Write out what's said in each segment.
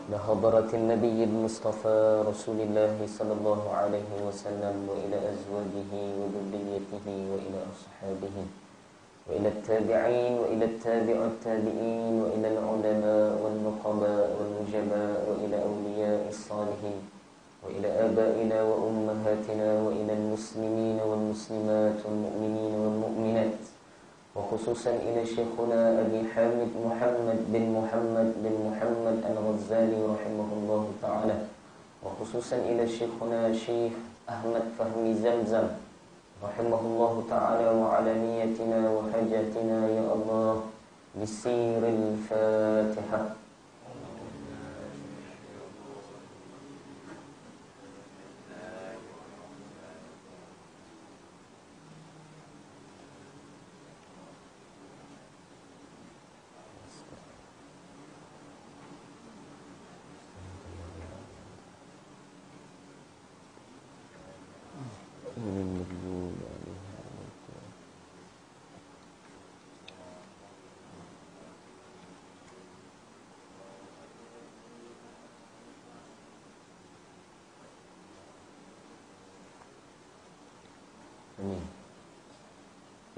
لحضرة النبي المصطفى رسول الله صلى الله عليه وسلم وإلى أزواجه وذريته وإلى أصحابه وإلى التابعين وإلى التابع التابعين وإلى العلماء والنقباء والنجباء وإلى أولياء الصالحين وإلى آبائنا وأمهاتنا وإلى المسلمين والمسلمات والمؤمنين والمؤمنات وخصوصا إلى شيخنا أبي حامد محمد بن محمد الغزالي رحمه الله تعالى وخصوصا إلى شيخنا شيخ أحمد فهمي زمزم رحمه الله تعالى وعلى نيتنا وحاجتنا يا الله بسير الفاتحة.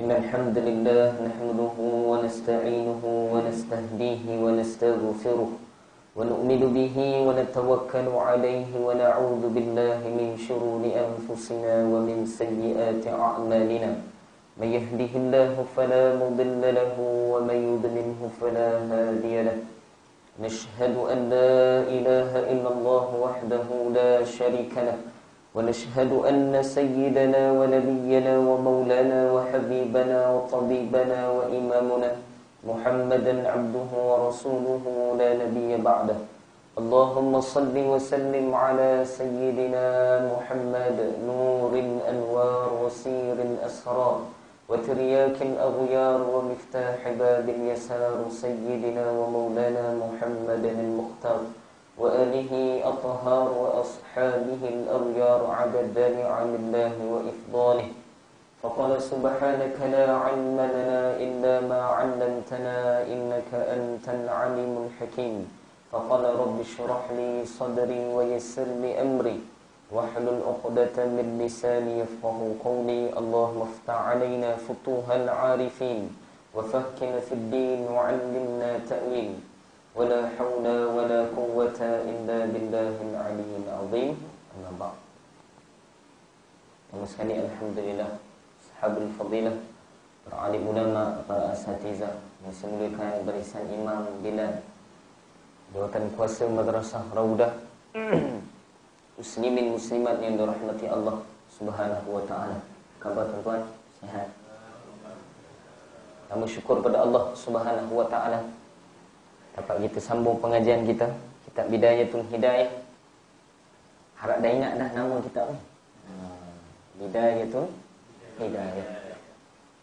إن الحمد لله نحمده ونستعينه ونستهديه ونستغفره ونؤمن به ونتوكل عليه ونعوذ بالله من شرور أنفسنا ومن سيئات أعمالنا من يهده الله فلا مضل له ومن يضلله فلا هادي له نشهد أن لا إله إلا الله وحده لا شريك له ونشهد أن سيدنا ونبينا ومولانا وحبيبنا وطبيبنا وإمامنا محمدا عبده ورسوله لا نبي بعده. اللهم صل وسلم على سيدنا محمد نور الأنوار وسير الأسرار وترياك الأغيار ومفتاح باب اليسار سيدنا ومولانا محمد المختار وآله أطهار وأصحابه الأغيار عدد نعم الله وإفضاله. فقال سبحانك لا علم لنا إلا ما علمتنا إنك أنت العليم الحكيم. فقال رب اشرح لي صدري ويسر لي أمري واحلل عقدة من لساني يفقه قولي. اللهم افتح علينا فتوح العارفين وفهمنا في الدين وعلمنا تأويل ولا حول ولا قوة إلا بالله العلي العظيم. أما بعد. Yang sekalian, alhamdulillah, sahabul fadilah, para alim ulama, para asatizah yang semuliakan barisan Imam Bilal, jawatan kuasa Madrasah Raudah, muslimin muslimat yang dirahmati Allah Subhanahu wa taala. Khabar tuan-tuan? Sihat? Kami syukur pada Allah Subhanahu wa taala dapat kita sambung pengajian kita, kitab Bidayatul Hidayah. Harap dah ingat dah nama kitab ni. Bidayatul Hidayah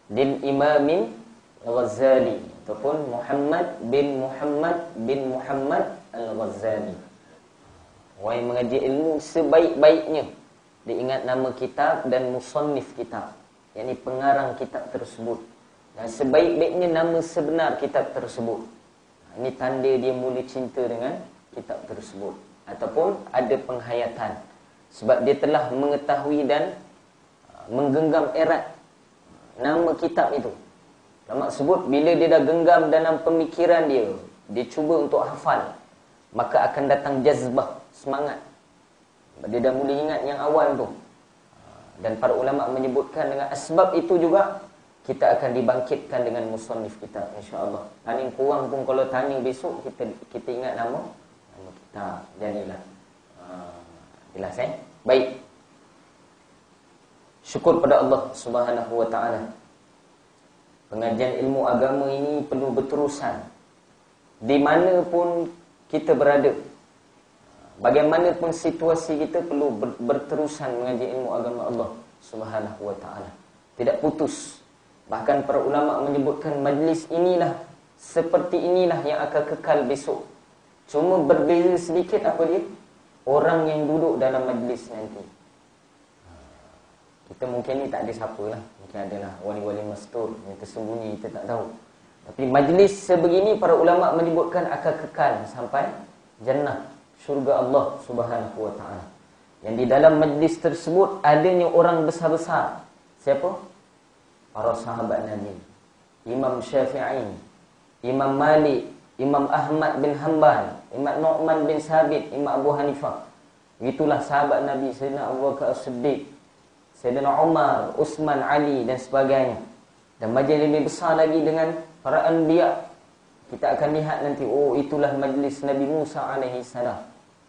lil Imam Al-Ghazali ataupun Muhammad bin Muhammad Al-Ghazali. Orang yang mengaji ilmu sebaik-baiknya dia ingat nama kitab dan musannif kitab, yakni pengarang kitab tersebut, dan sebaik-baiknya nama sebenar kitab tersebut. Ini tanda dia mula cinta dengan kitab tersebut ataupun ada penghayatan, sebab dia telah mengetahui dan menggenggam erat nama kitab itu. Ulama sebut bila dia dah genggam dalam pemikiran dia, dia cuba untuk hafal, maka akan datang jazbah, semangat. Dia dah mula ingat yang awal tu. Dan para ulama menyebutkan dengan sebab itu juga kita akan dibangkitkan dengan musannif kita, insya-Allah. Paling kurang pun kalau tanya besok kita ingat nama kita. Jadilah. Jelas Baik. Syukur pada Allah Subhanahu wa taala. Pengajian ilmu agama ini perlu berterusan. Di mana pun kita berada, bagaimanapun situasi kita, perlu berterusan mengaji ilmu agama Allah Subhanahu wa taala. Tidak putus. Bahkan para ulama menyebutkan majlis inilah, seperti inilah yang akan kekal besok. Cuma berbeza sedikit apa dia? Orang yang duduk dalam majlis nanti. Kita mungkin ni tak ada siapa lah. Mungkin adalah wali-wali mastur yang tersembunyi, kita tak tahu. Tapi majlis sebegini para ulama menyebutkan akan kekal sampai jannah. syurga Allah Subhanahu wa ta'ala. Yang di dalam majlis tersebut adanya orang besar-besar. Siapa? Para sahabat Nabi. Imam Syafi'i, Imam Malik, Imam Ahmad bin Hanbal, Imam Nu'man bin Sabit, Imam Abu Hanifah. Itulah sahabat Nabi, Sayyidina Abu Bakar As-Siddiq, Sayyidina Umar, Uthman, Ali dan sebagainya. Dan majlis lebih besar lagi dengan para anbiya. Kita akan lihat nanti, oh itulah majlis Nabi Musa alaihi salam.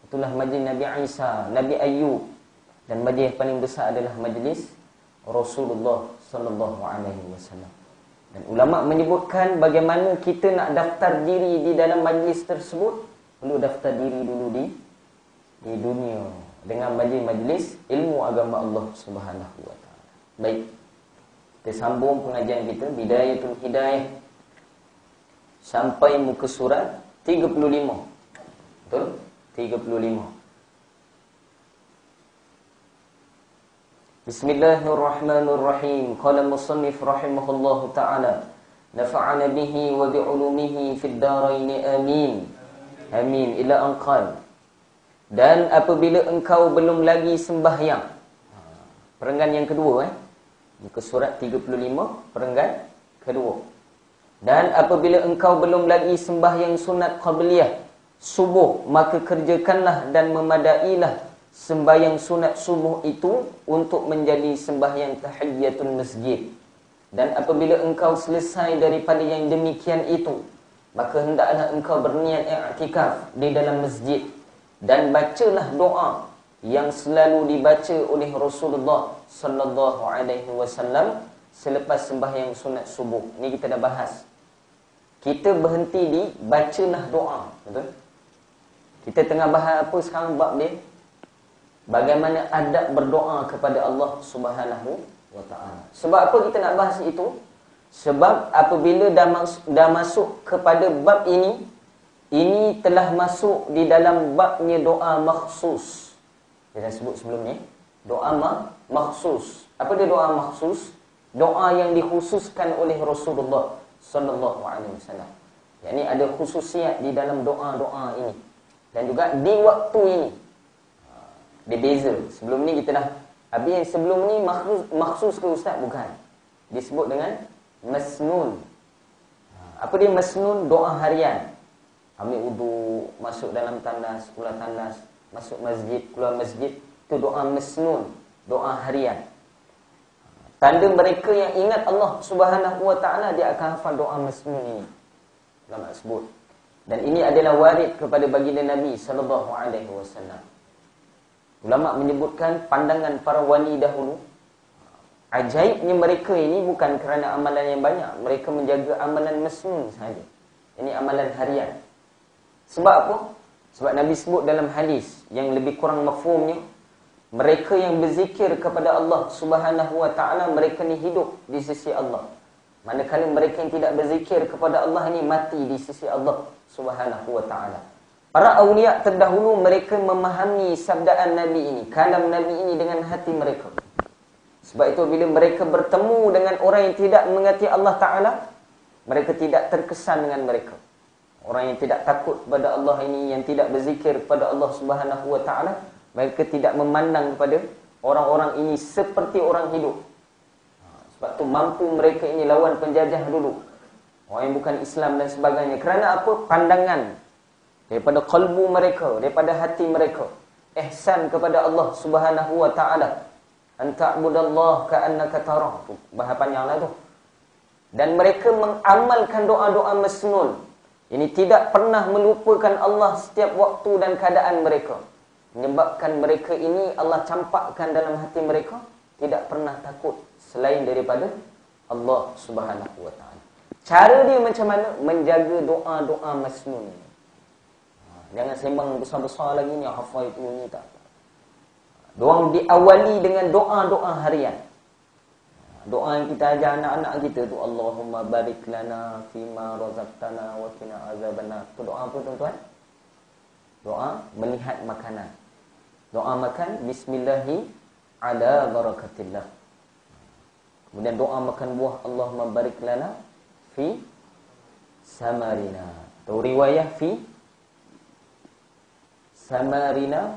Itulah majlis Nabi Isa, Nabi Ayyub. Dan majlis yang paling besar adalah majlis Rasulullah sallallahu alaihi wasallam. Dan ulama menyebutkan bagaimana kita nak daftar diri di dalam majlis tersebut, perlu daftar diri dulu di dunia dengan majlis ilmu agama Allah Subhanahu wa taala. Baik. Kita sambung pengajian kita Bidayatul Hidayah sampai muka surat 35. Betul? 35. Bismillahirrahmanirrahim. Qala musannif rahimahullahu ta'ala, nafa'ana bihi wa bi'ulumihi fid daraini amin. Amin. Ila anqal. Dan apabila engkau belum lagi sembahyang. Perenggan yang kedua muka surat 35, perenggan kedua. Dan apabila engkau belum lagi sembahyang sunat qabliyah subuh, maka kerjakanlah dan memadailah sembahyang sunat subuh itu untuk menjadi sembahyang tahiyatul masjid. Dan apabila engkau selesai daripada yang demikian itu, maka hendaklah engkau berniat i'tikaf di dalam masjid. Dan bacalah doa yang selalu dibaca oleh Rasulullah sallallahu alaihi wasallam selepas sembahyang sunat subuh. Ini kita dah bahas. Kita berhenti di bacalah doa, betul? Kita tengah bahas apa sekarang bab dia? Bagaimana adab berdoa kepada Allah Subhanahu wa ta'ala. Sebab apa kita nak bahas itu? Sebab apabila dah masuk kepada bab ini telah masuk di dalam babnya doa makhsus. Kita dah sebut sebelum ni, doa makhsus. Apa dia doa makhsus? Doa yang dikhususkan oleh Rasulullah sallallahu alaihi wasallam. Yakni ada khususiat di dalam doa-doa ini. Dan juga di waktu ini. Dia beza. Sebelum ni kita dah habis yang sebelum ni makhsus ke ustaz? Bukan. Disebut dengan masnun. Apa dia masnun? Doa harian. Ambil wudu, masuk dalam tandas, keluar tandas, masuk masjid, keluar masjid. Itu doa masnun. Doa harian. Tanda mereka yang ingat Allah Subhanahu wa ta'ala, dia akan hafal doa masnun ini. Ulama sebut. Dan ini adalah warid kepada baginda Nabi sallallahu alaihi wasallam. Ulama menyebutkan pandangan para wali dahulu, ajaibnya mereka ini bukan kerana amalan yang banyak. Mereka menjaga amalan masnun sahaja. Ini amalan harian. Sebab apa? Sebab Nabi sebut dalam hadis yang lebih kurang mafhumnya, mereka yang berzikir kepada Allah Subhanahu wa ta'ala, mereka ni hidup di sisi Allah. Manakala mereka yang tidak berzikir kepada Allah ni mati di sisi Allah Subhanahu wa ta'ala. Para awliya terdahulu mereka memahami sabdaan Nabi ini, kalam Nabi ini dengan hati mereka. Sebab itu bila mereka bertemu dengan orang yang tidak mengerti Allah Ta'ala, mereka tidak terkesan dengan mereka. Orang yang tidak takut kepada Allah ini, yang tidak berzikir kepada Allah Subhanahu wa ta'ala, mereka tidak memandang kepada orang-orang ini seperti orang hidup. Sebab tu mampu mereka ini lawan penjajah dulu, orang yang bukan Islam dan sebagainya. Kerana apa? Pandangan daripada kalbu mereka, daripada hati mereka, ihsan kepada Allah Subhanahu wa ta'ala. Anta'budallah ka'annaka tarah. Bahasa panjanglah tu. Dan mereka mengamalkan doa-doa masnun. Ini tidak pernah melupakan Allah setiap waktu dan keadaan mereka. Menyebabkan mereka ini Allah campakkan dalam hati mereka, tidak pernah takut selain daripada Allah Subhanahu wa ta'ala. Cara dia macam mana? Menjaga doa-doa masnun. Jangan sembang besar-besar lagi ni, hafal itu ni tak. Doa diawali dengan doa-doa harian. Doa yang kita ajar anak-anak kita tu, Allahumma barik lana fima razaqtana wa qina azabannar. Tu doa apa tuan-tuan? Doa melihat makanan. Doa makan bismillahi ala barakatillah. Kemudian doa makan buah, Allahumma barik lana fi samarina. Atau riwayah fi Samarina,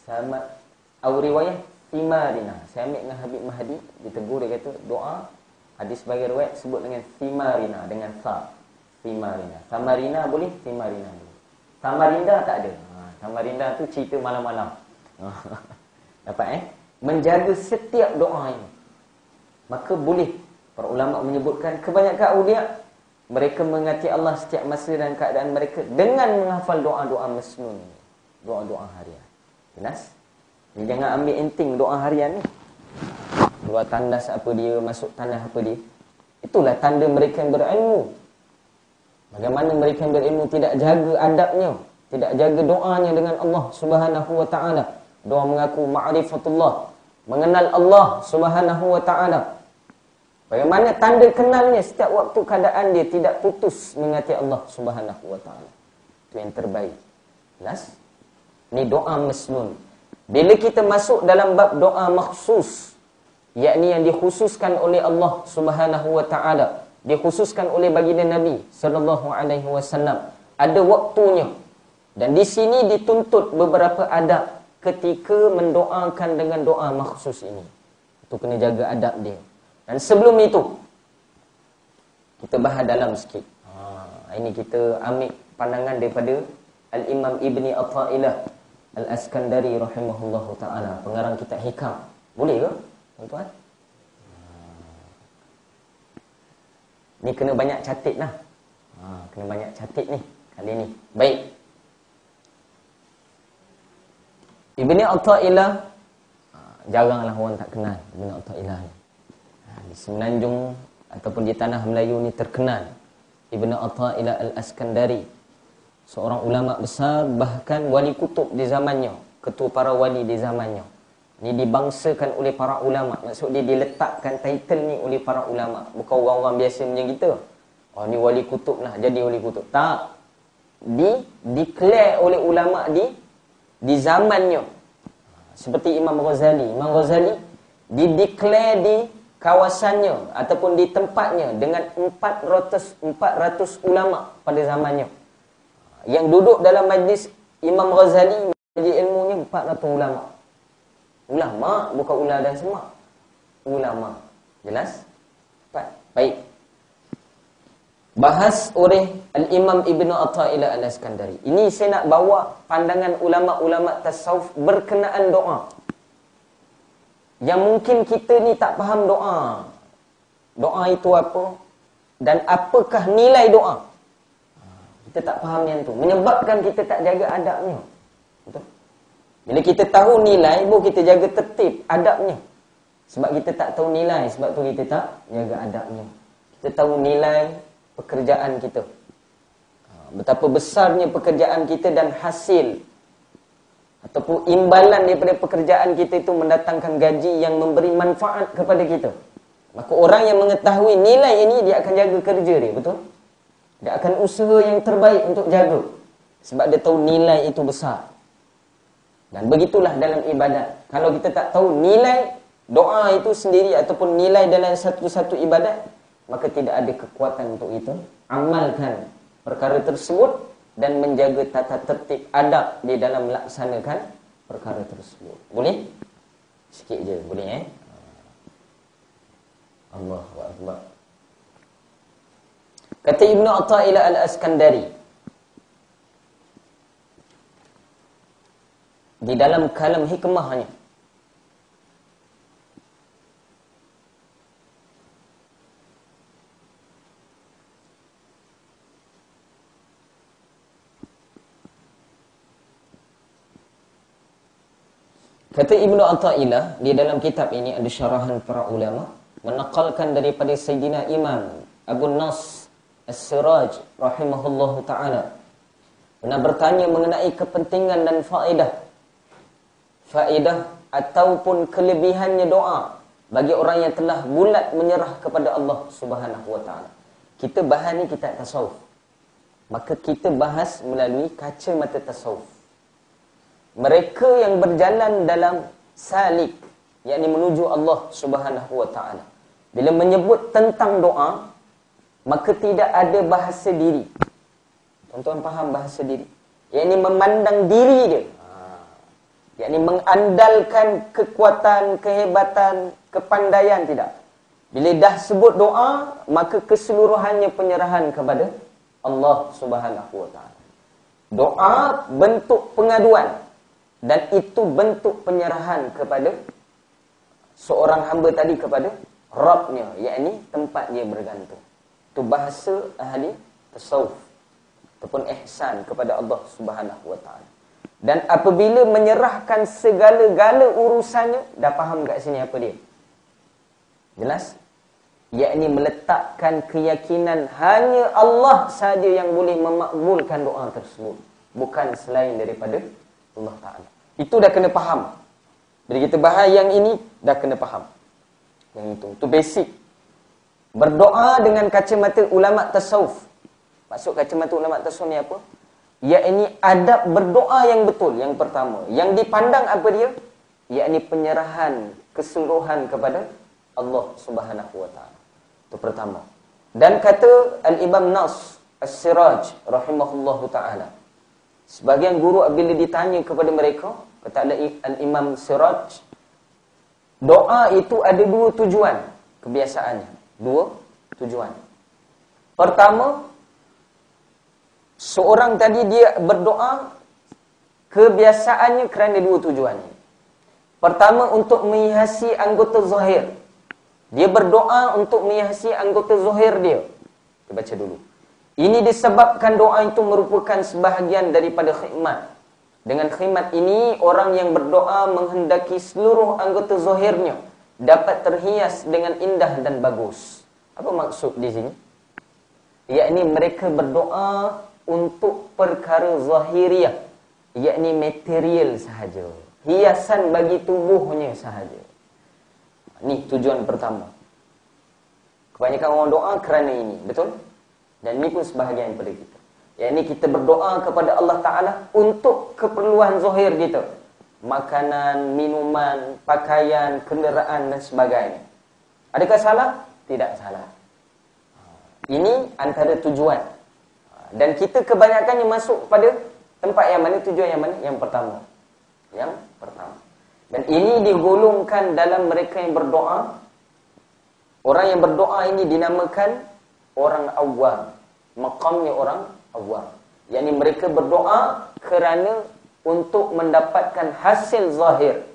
atau riwayat Thimarina. Saya ambil dengan Habib Mahdi, ditegur, dia kata doa hadis sebagai riwayat sebut dengan Thimarina, dengan tha. Thimarina. Samarina boleh, Thimarina boleh. Samarinda tak ada. Samarinda tu cerita malam-malam. Dapat menjaga setiap doa ini. Maka boleh. Para ulama menyebutkan kebanyakan awliya mereka mengasihi Allah setiap masa dan keadaan mereka dengan menghafal doa-doa masnun, doa-doa harian. Jelas? Jadi jangan ambil enteng doa harian ni. Keluar tandas apa dia, masuk tandas apa dia. Itulah tanda mereka yang berilmu. Bagaimana mereka yang berilmu tidak jaga adabnya, tidak jaga doanya dengan Allah Subhanahu wa taala. Doa mengaku ma'rifatullah, mengenal Allah Subhanahu wa taala. Bagaimana tanda kenalnya setiap waktu keadaan dia tidak putus mengasihi Allah Subhanahu wa taala. Itu yang terbaik. Jelas? Ni doa masnun. Bila kita masuk dalam bab doa makhsus, yakni yang dikhususkan oleh Allah Subhanahu wa taala, dikhususkan oleh baginda Nabi sallallahu alaihi wasallam, ada waktunya. Dan di sini dituntut beberapa adab ketika mendoakan dengan doa makhsus ini. Itu kena jaga adab dia. Dan sebelum itu kita bahas dalam sikit. Ini kita ambil pandangan daripada Al-Imam Ibni Athaillah Al-Askandari rahimahullahu ta'ala, pengarang kitab Hikam. Boleh ke tuan-tuan? Ni kena banyak catat lah. Kena banyak catat ni kali ni. Baik. Ibni Athaillah, jaranglah orang tak kenal Ibni Athaillah ni. Di Semenanjung ataupun di tanah Melayu ni terkenal Ibni Athaillah Al-Askandari, seorang ulama besar, bahkan wali kutub di zamannya, ketua para wali di zamannya. Ini dibangsakan oleh para ulama. Maksud dia diletakkan title ni oleh para ulama, bukan orang-orang biasa macam kita. Oh ni wali kutub lah, jadi wali kutub. Tak. Declare oleh ulama di zamannya. Seperti Imam Ghazali. Imam Ghazali dideclare di kawasannya ataupun di tempatnya dengan 400 ulama pada zamannya. Yang duduk dalam majlis Imam Ghazali, majlis ilmunya 400 ulama. Ulama bukan ular dan semak. Ulama. Jelas? Baik. Bahas oleh Al-Imam Ibn Athaillah Al-Askandari. Ini saya nak bawa pandangan ulama-ulama tasawuf berkenaan doa. Yang mungkin kita ni tak faham doa. Doa itu apa? Dan apakah nilai doa? Kita tak faham yang tu. Menyebabkan kita tak jaga adabnya. Betul? Bila kita tahu nilai, baru kita jaga tertib adabnya. Sebab kita tak tahu nilai, sebab tu kita tak jaga adabnya. Kita tahu nilai pekerjaan kita. Betapa besarnya pekerjaan kita dan hasil ataupun imbalan daripada pekerjaan kita itu mendatangkan gaji yang memberi manfaat kepada kita. Maka orang yang mengetahui nilai ini, dia akan jaga kerja dia, betul? Dia akan usaha yang terbaik untuk jaga. Sebab dia tahu nilai itu besar. Dan begitulah dalam ibadat. Kalau kita tak tahu nilai doa itu sendiri ataupun nilai dalam satu-satu ibadat, maka tidak ada kekuatan untuk itu. Amalkan perkara tersebut dan menjaga tata tertib adab di dalam melaksanakan perkara tersebut. Boleh? Sikit je, boleh Allahu Akbar. Kata Ibnu Athaillah Al-Askandari di dalam kalam hikmahnya, kata Ibnu Athaillah di dalam kitab ini, ada syarahan para ulama, menakalkan daripada Sayyidina Imam Abu Nas As-Siraj rahimahullahu ta'ala, pernah bertanya mengenai kepentingan dan faedah ataupun kelebihannya doa bagi orang yang telah bulat menyerah kepada Allah Subhanahu wa ta'ala. Kita bahas ni kitab tasawuf, maka kita bahas melalui kacamata tasawuf. Mereka yang berjalan dalam salik, yakni menuju Allah Subhanahu wa ta'ala, bila menyebut tentang doa, maka tidak ada bahasa diri. Tuan-tuan faham bahasa diri? yakni memandang diri dia. Yakni mengandalkan kekuatan, kehebatan, kepandaian, tidak. Bila dah sebut doa, maka keseluruhannya penyerahan kepada Allah Subhanahu wa taala. Doa bentuk pengaduan dan itu bentuk penyerahan kepada seorang hamba tadi kepada Rabbnya, yakni tempat dia bergantung. Itu bahasa ahli tasawuf ataupun ihsan kepada Allah Subhanahu wa taala. Dan apabila menyerahkan segala-gala urusannya, dah faham kat sini apa dia? Jelas? Yakni meletakkan keyakinan hanya Allah saja yang boleh memakbulkan doa tersebut, bukan selain daripada Allah Ta'ala. Itu dah kena faham. Bila kita bahas yang ini, dah kena faham. Yang itu basic. Berdoa dengan kacamata ulama tasawuf. Maksud kacamata ulama tasawuf ni apa? Yakni adab berdoa yang betul, yang pertama. Yang dipandang apa dia? Yakni penyerahan keseluruhan kepada Allah Subhanahu wa taala. Itu pertama. Dan kata Al-Imam Nas As-Siraj rahimahullahu taala, sebagian guru bila ditanya kepada mereka, kata Al-Imam Siraj, doa itu ada dua tujuan kebiasaannya. Dua tujuan. Pertama, seorang tadi dia berdoa kebiasaannya kerana dua tujuan. Pertama, untuk menghiasi anggota zahir. Dia berdoa untuk menghiasi anggota zahir dia. Kita baca dulu. Ini disebabkan doa itu merupakan sebahagian daripada khidmat. Dengan khidmat ini, orang yang berdoa menghendaki seluruh anggota zahirnya dapat terhias dengan indah dan bagus. Apa maksud di sini? Yakni mereka berdoa untuk perkara zahiriah, yakni material sahaja, hiasan bagi tubuhnya sahaja. Ni tujuan pertama. Kebanyakan orang doa kerana ini, betul? Dan ini pun sebahagian daripada kita. Yakni kita berdoa kepada Allah Ta'ala untuk keperluan zahir kita. Makanan, minuman, pakaian, kenderaan dan sebagainya. Adakah salah? Tidak salah. Ini antara tujuan. Dan kita kebanyakannya masuk pada tempat yang mana, tujuan yang mana? Yang pertama. Yang pertama. Dan ini digolongkan dalam mereka yang berdoa. Orang yang berdoa ini dinamakan orang awam. Maqamnya orang awam. Yakni mereka berdoa kerana untuk mendapatkan hasil zahir.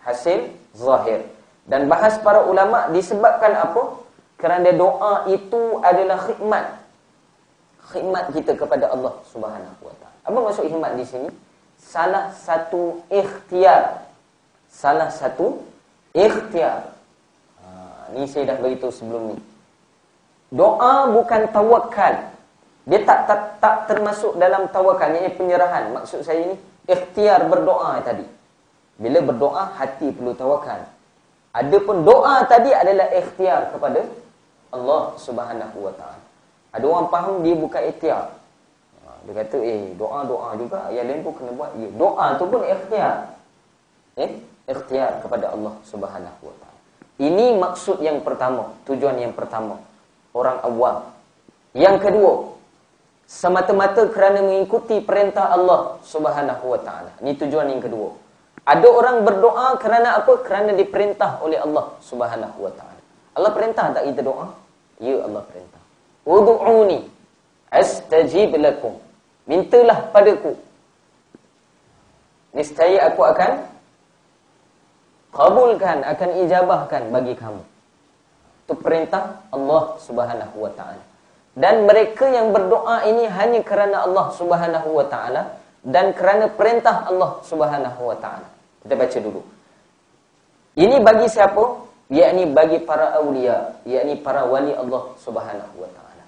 Hasil zahir. Dan bahas para ulama disebabkan apa? Kerana doa itu adalah khidmat. Khidmat kita kepada Allah Subhanahu wa taala. Apa maksud khidmat di sini? Salah satu ikhtiar. Salah satu ikhtiar. Ni saya dah beritahu sebelum ni. Doa bukan tawakal. Dia tak termasuk dalam tawakal, iaitu penyerahan. Maksud saya ni ikhtiar berdoa tadi. Bila berdoa hati perlu tawakal. Adapun doa tadi adalah ikhtiar kepada Allah Subhanahu wa taala. Ada orang faham dia bukan ikhtiar. Dia kata doa juga, yang lain pun kena buat. Ya, doa tu pun ikhtiar. Ikhtiar kepada Allah Subhanahu wa taala. Ini maksud yang pertama, tujuan yang pertama. Orang awam. Yang kedua, semata-mata kerana mengikuti perintah Allah Subhanahu wa taala. Ini tujuan yang kedua. Ada orang berdoa kerana apa? Kerana diperintah oleh Allah Subhanahu wa taala. Allah perintah tak kita doa? Ya, Allah perintah. Ud'uni astajib lakum. Mintalah padaku. Niscaya aku akan kabulkan, akan ijabahkan bagi kamu. Itu perintah Allah Subhanahu wa taala. Dan mereka yang berdoa ini hanya kerana Allah Subhanahu wa taala dan kerana perintah Allah Subhanahu wa taala. Kita baca dulu. Ini bagi siapa? Yakni bagi para awliya, yakni para wali Allah Subhanahu wa taala.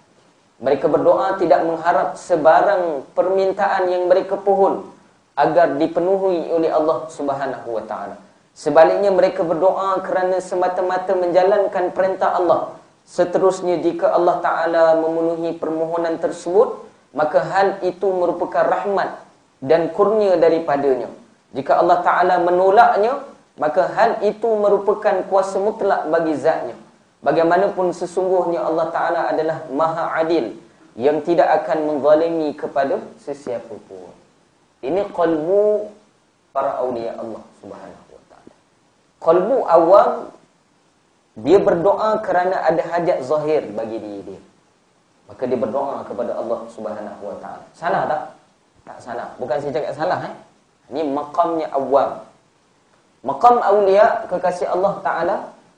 Mereka berdoa tidak mengharap sebarang permintaan yang mereka pohon agar dipenuhi oleh Allah Subhanahu wa taala. Sebaliknya mereka berdoa kerana semata-mata menjalankan perintah Allah. Seterusnya jika Allah Ta'ala memenuhi permohonan tersebut, maka hal itu merupakan rahmat dan kurnia daripadanya. Jika Allah Ta'ala menolaknya, maka hal itu merupakan kuasa mutlak bagi zatnya. Bagaimanapun sesungguhnya Allah Ta'ala adalah maha adil yang tidak akan menzalimi kepada sesiapa pun. Ini qalbu para awliya Allah Subhanahu wa ta'ala. Qalbu awam, dia berdoa kerana ada hajat zahir bagi diri dia. Maka dia berdoa kepada Allah Subhanahu wa ta'ala. Salah tak? Tak salah. Bukan saya cakap salah. Ini maqamnya awam. Maqam awliya, kekasih Allah Ta'ala,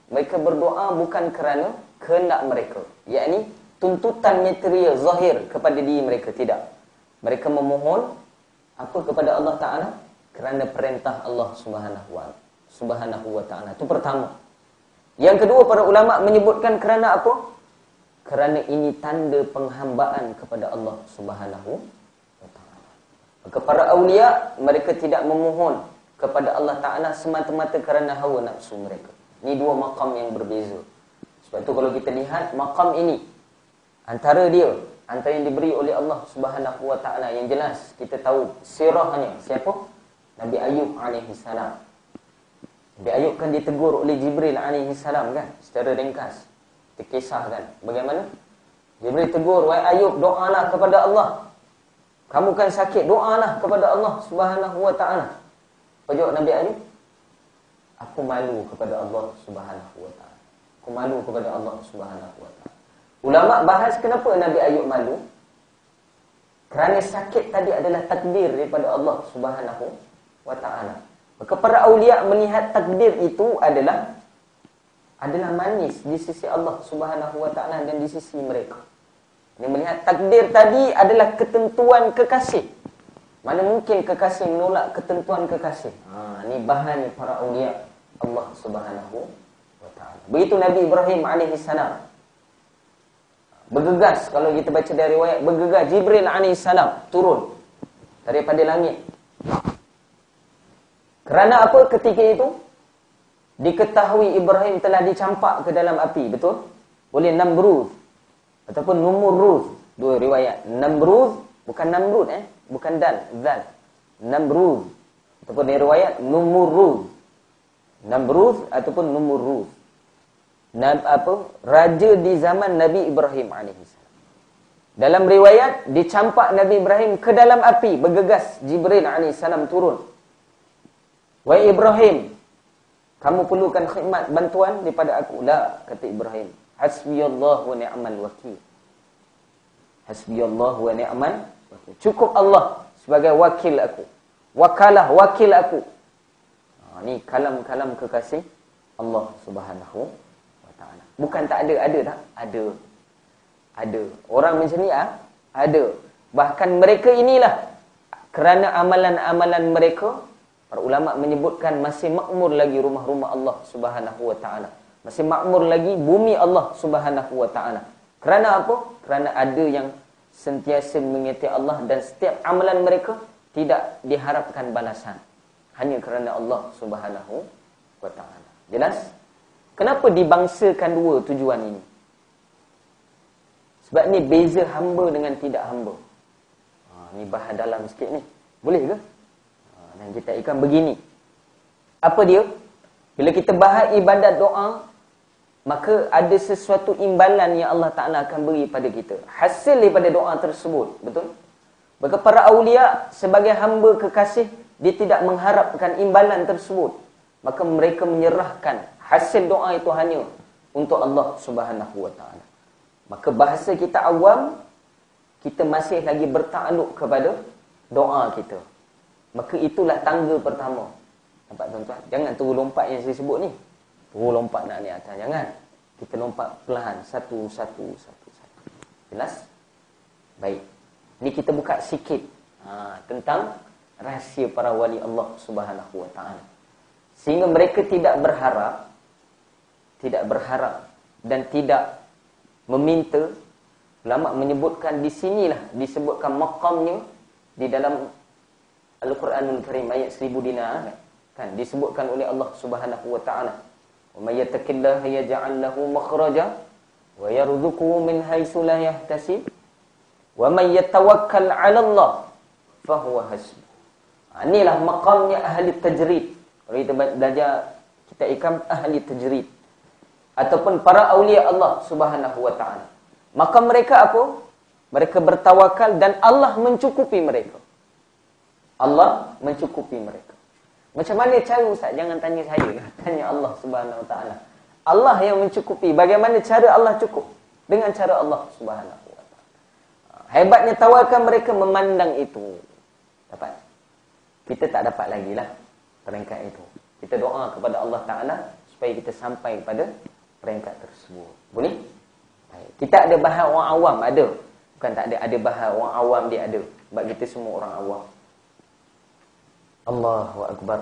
mereka berdoa bukan kerana kehendak mereka. Yakni tuntutan material zahir kepada diri mereka. Tidak. Mereka memohon apa kepada Allah Ta'ala? Kerana perintah Allah Subhanahu wa ta'ala. Itu pertama. Yang kedua, para ulama menyebutkan kerana apa? Kerana ini tanda penghambaan kepada Allah Subhanahu wa ta'ala. Maka para awliya, mereka tidak memohon kepada Allah Ta'ala semata-mata kerana hawa nafsu mereka. Ini dua maqam yang berbeza. Sebab itu kalau kita lihat maqam ini, antara yang diberi oleh Allah Subhanahu wa ta'ala, yang jelas kita tahu sirahnya siapa? Nabi Ayub alaihi salam. Nabi Ayub kan ditegur oleh Jibril alaihi salam kan, secara ringkas dikisahkan bagaimana Jibril tegur, wahai Ayub, doalah kepada Allah. Kamu kan sakit, doalah kepada Allah Subhanahu wa ta'ala. Apa jawab Nabi Ayub? Aku malu kepada Allah Subhanahu wa ta'ala. Aku malu kepada Allah Subhanahu wa ta'ala. Ulama bahas kenapa Nabi Ayub malu? Kerana sakit tadi adalah takdir daripada Allah Subhanahu wa ta'ala. Maka para awliya melihat takdir itu adalah manis di sisi Allah Subhanahu wa ta'ala dan di sisi mereka. Dia melihat takdir tadi adalah ketentuan kekasih. Mana mungkin kekasih menolak ketentuan kekasih? Ini bahan para awliya Allah Subhanahu wa ta'ala. Begitu Nabi Ibrahim alaihi salam bergegas, kalau kita baca dari riwayat, bergegas Jibril alaihi salam turun daripada langit. Kerana apa ketika itu? Diketahui Ibrahim telah dicampak ke dalam api, betul? Oleh Namrud ataupun Numurrud. Dua riwayat. Namrud, bukan Namrud bukan zal. Namrud ataupun riwayat Numurrud. Namrud ataupun Numurrud. Raja di zaman Nabi Ibrahim alaihissalam. Dalam riwayat dicampak Nabi Ibrahim ke dalam api, bergegas Jibril alaihissalam turun. Wahai Ibrahim, kamu perlukan khidmat, bantuan daripada aku? La, kata Ibrahim. Hasbiyallahu wa ni'mal wakil. Hasbiyallahu wa ni'mal wakil. Cukup Allah sebagai wakil aku. Wakalah wakil aku. Ini kalam-kalam kekasih Allah Subhanahu wa ta'ala. Bukan tak ada, ada tak? Ada. Orang macam ni ada. Bahkan mereka inilah, kerana amalan-amalan mereka, para ulama menyebutkan masih makmur lagi rumah-rumah Allah Subhanahu wa ta'ala. Masih makmur lagi bumi Allah Subhanahu wa ta'ala. Kerana apa? Kerana ada yang sentiasa mengingati Allah dan setiap amalan mereka tidak diharapkan balasan. Hanya kerana Allah Subhanahu wa ta'ala. Jelas? Kenapa dibangsakan dua tujuan ini? Sebab ni beza hamba dengan tidak hamba. Ni bahas dalam sikit ni. Boleh ke? Dan kita ikan begini. Apa dia? Bila kita bahas ibadat doa, maka ada sesuatu imbalan yang Allah Ta'ala akan beri pada kita. Hasil daripada doa tersebut. Betul? Maka para awliya sebagai hamba kekasih, dia tidak mengharapkan imbalan tersebut. Maka mereka menyerahkan hasil doa itu hanya untuk Allah Subhanahu wa ta'ala. Maka bahasa kita awam, kita masih lagi bertakluk kepada doa kita. Maka itulah tangga pertama. Nampak tuan-tuan? Jangan terus lompat yang saya sebut ni. Terus lompat nak naik atas. Jangan. Kita lompat perlahan. Satu. Jelas? Baik. Ni kita buka sikit tentang rahsia para wali Allah Subhanahu wa ta'ala. Sehingga mereka tidak berharap dan tidak meminta. Ulama menyebutkan di sinilah disebutkan maqamnya di dalam Al-Quranul Karim ayat 1000 dinar kan disebutkan oleh Allah Subhanahu wa ta'ala. Wa may yattaqillaha yaj'al lahu makhraja wa yarzuquhu min haitsu la yahtasib wa may yatawakkal 'ala Allah fa huwa hasbuh. Inilah maqamnya ahli tajrid. Kalau kita belajar kita ikam ahli tajrid ataupun para aulia Allah Subhanahu wa ta'ala. Maka mereka apa? Mereka bertawakal dan Allah mencukupi mereka. Allah mencukupi mereka. Macam mana cara Ustaz? Jangan tanya saya lah. Tanya Allah Subhanahu Wa Taala. Allah yang mencukupi. Bagaimana cara Allah cukup? Dengan cara Allah Subhanahu Wa Taala. Hebatnya tawakkal mereka memandang itu. Dapat? Kita tak dapat lagi lah peringkat itu. Kita doa kepada Allah Ta'ala supaya kita sampai pada peringkat tersebut. Boleh? Baik. Kita ada bahas orang awam, ada. Bukan tak ada. Ada bahas orang awam, dia ada. Sebab kita semua orang awam. Allahu Akbar.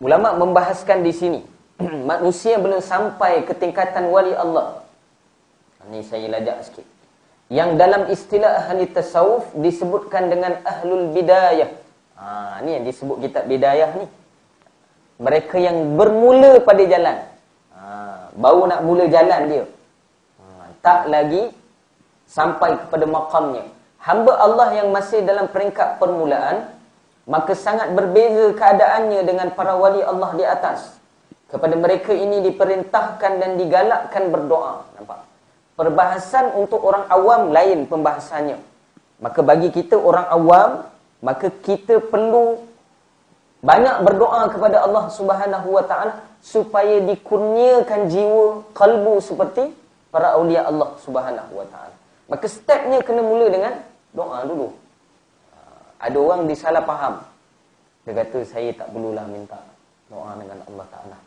Ulama membahaskan di sini manusia belum sampai ke tingkatan wali Allah. Ini saya lajak sikit. Yang dalam istilah ahli tasawuf disebutkan dengan ahlul bidayah. Ni yang disebut kitab bidayah ni. Mereka yang bermula pada jalan. Baru nak mula jalan dia. Tak lagi sampai kepada maqamnya. Hamba Allah yang masih dalam peringkat permulaan, maka sangat berbeza keadaannya dengan para wali Allah di atas. Kepada mereka ini diperintahkan dan digalakkan berdoa. Nampak? Perbahasan untuk orang awam lain pembahasannya. Maka bagi kita orang awam, maka kita perlu banyak berdoa kepada Allah Subhanahu Wa Taala supaya dikurniakan jiwa, kalbu seperti para awliya Allah Subhanahu Wa Taala. Maka stepnya kena mula dengan doa dulu. Ada orang disalah faham. Dia kata saya tak perlulah minta doa dengan Allah Ta'ala.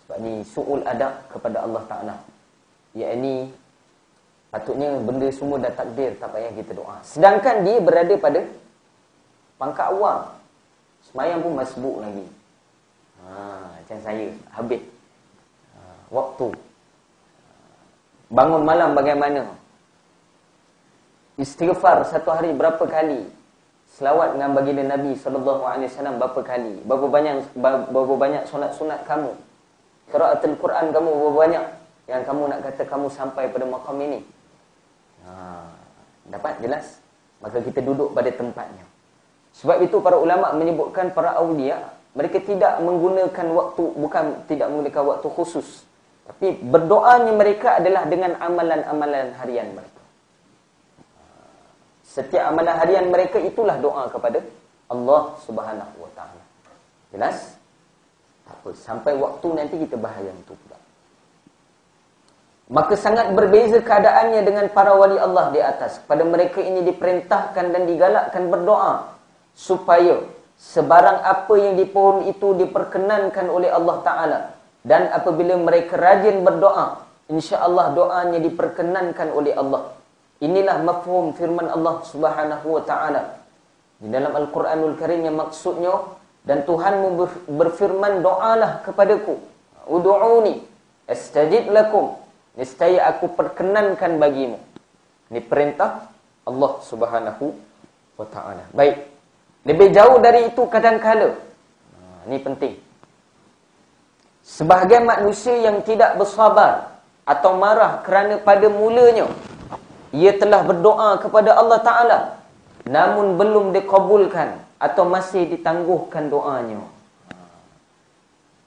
Sebab ni su'ul adab kepada Allah Ta'ala. Iaitu patutnya benda semua dah takdir, tak payah kita doa. Sedangkan dia berada pada pangkat awam. Semayang pun masbuk lagi. Macam saya, habis waktu. Bangun malam bagaimana? Istighfar satu hari berapa kali? Selawat dengan baginda Nabi SAW berapa kali? Berapa banyak solat sunat kamu? Qiraatul Quran kamu berapa banyak? Yang kamu nak kata kamu sampai pada maqam ini? Dapat jelas? Maka kita duduk pada tempatnya. Sebab itu para ulama menyebutkan para awliya, mereka tidak menggunakan waktu, bukan tidak menggunakan waktu khusus. Tapi berdoanya mereka adalah dengan amalan-amalan harian mereka. Setiap amalan harian mereka itulah doa kepada Allah Subhanahu Wa Taala. Jelas? Apa? Sampai waktu nanti kita bahas yang itu pula. Maka sangat berbeza keadaannya dengan para wali Allah di atas. Kepada mereka ini diperintahkan dan digalakkan berdoa supaya sebarang apa yang dipohon itu diperkenankan oleh Allah Ta'ala. Dan apabila mereka rajin berdoa, insya-Allah doanya diperkenankan oleh Allah. Inilah mafhum firman Allah Subhanahu Wa Ta'ala di dalam Al-Quranul Karim yang maksudnya, dan Tuhanmu berfirman, doalah kepadaku, ud'uni astajib lakum, niscaya aku perkenankan bagimu. Ini perintah Allah Subhanahu Wa Ta'ala. Baik. Lebih jauh dari itu kadang-kala, ini penting, sebahagian manusia yang tidak bersabar atau marah kerana pada mulanya ia telah berdoa kepada Allah Ta'ala, namun belum dikabulkan atau masih ditangguhkan doanya.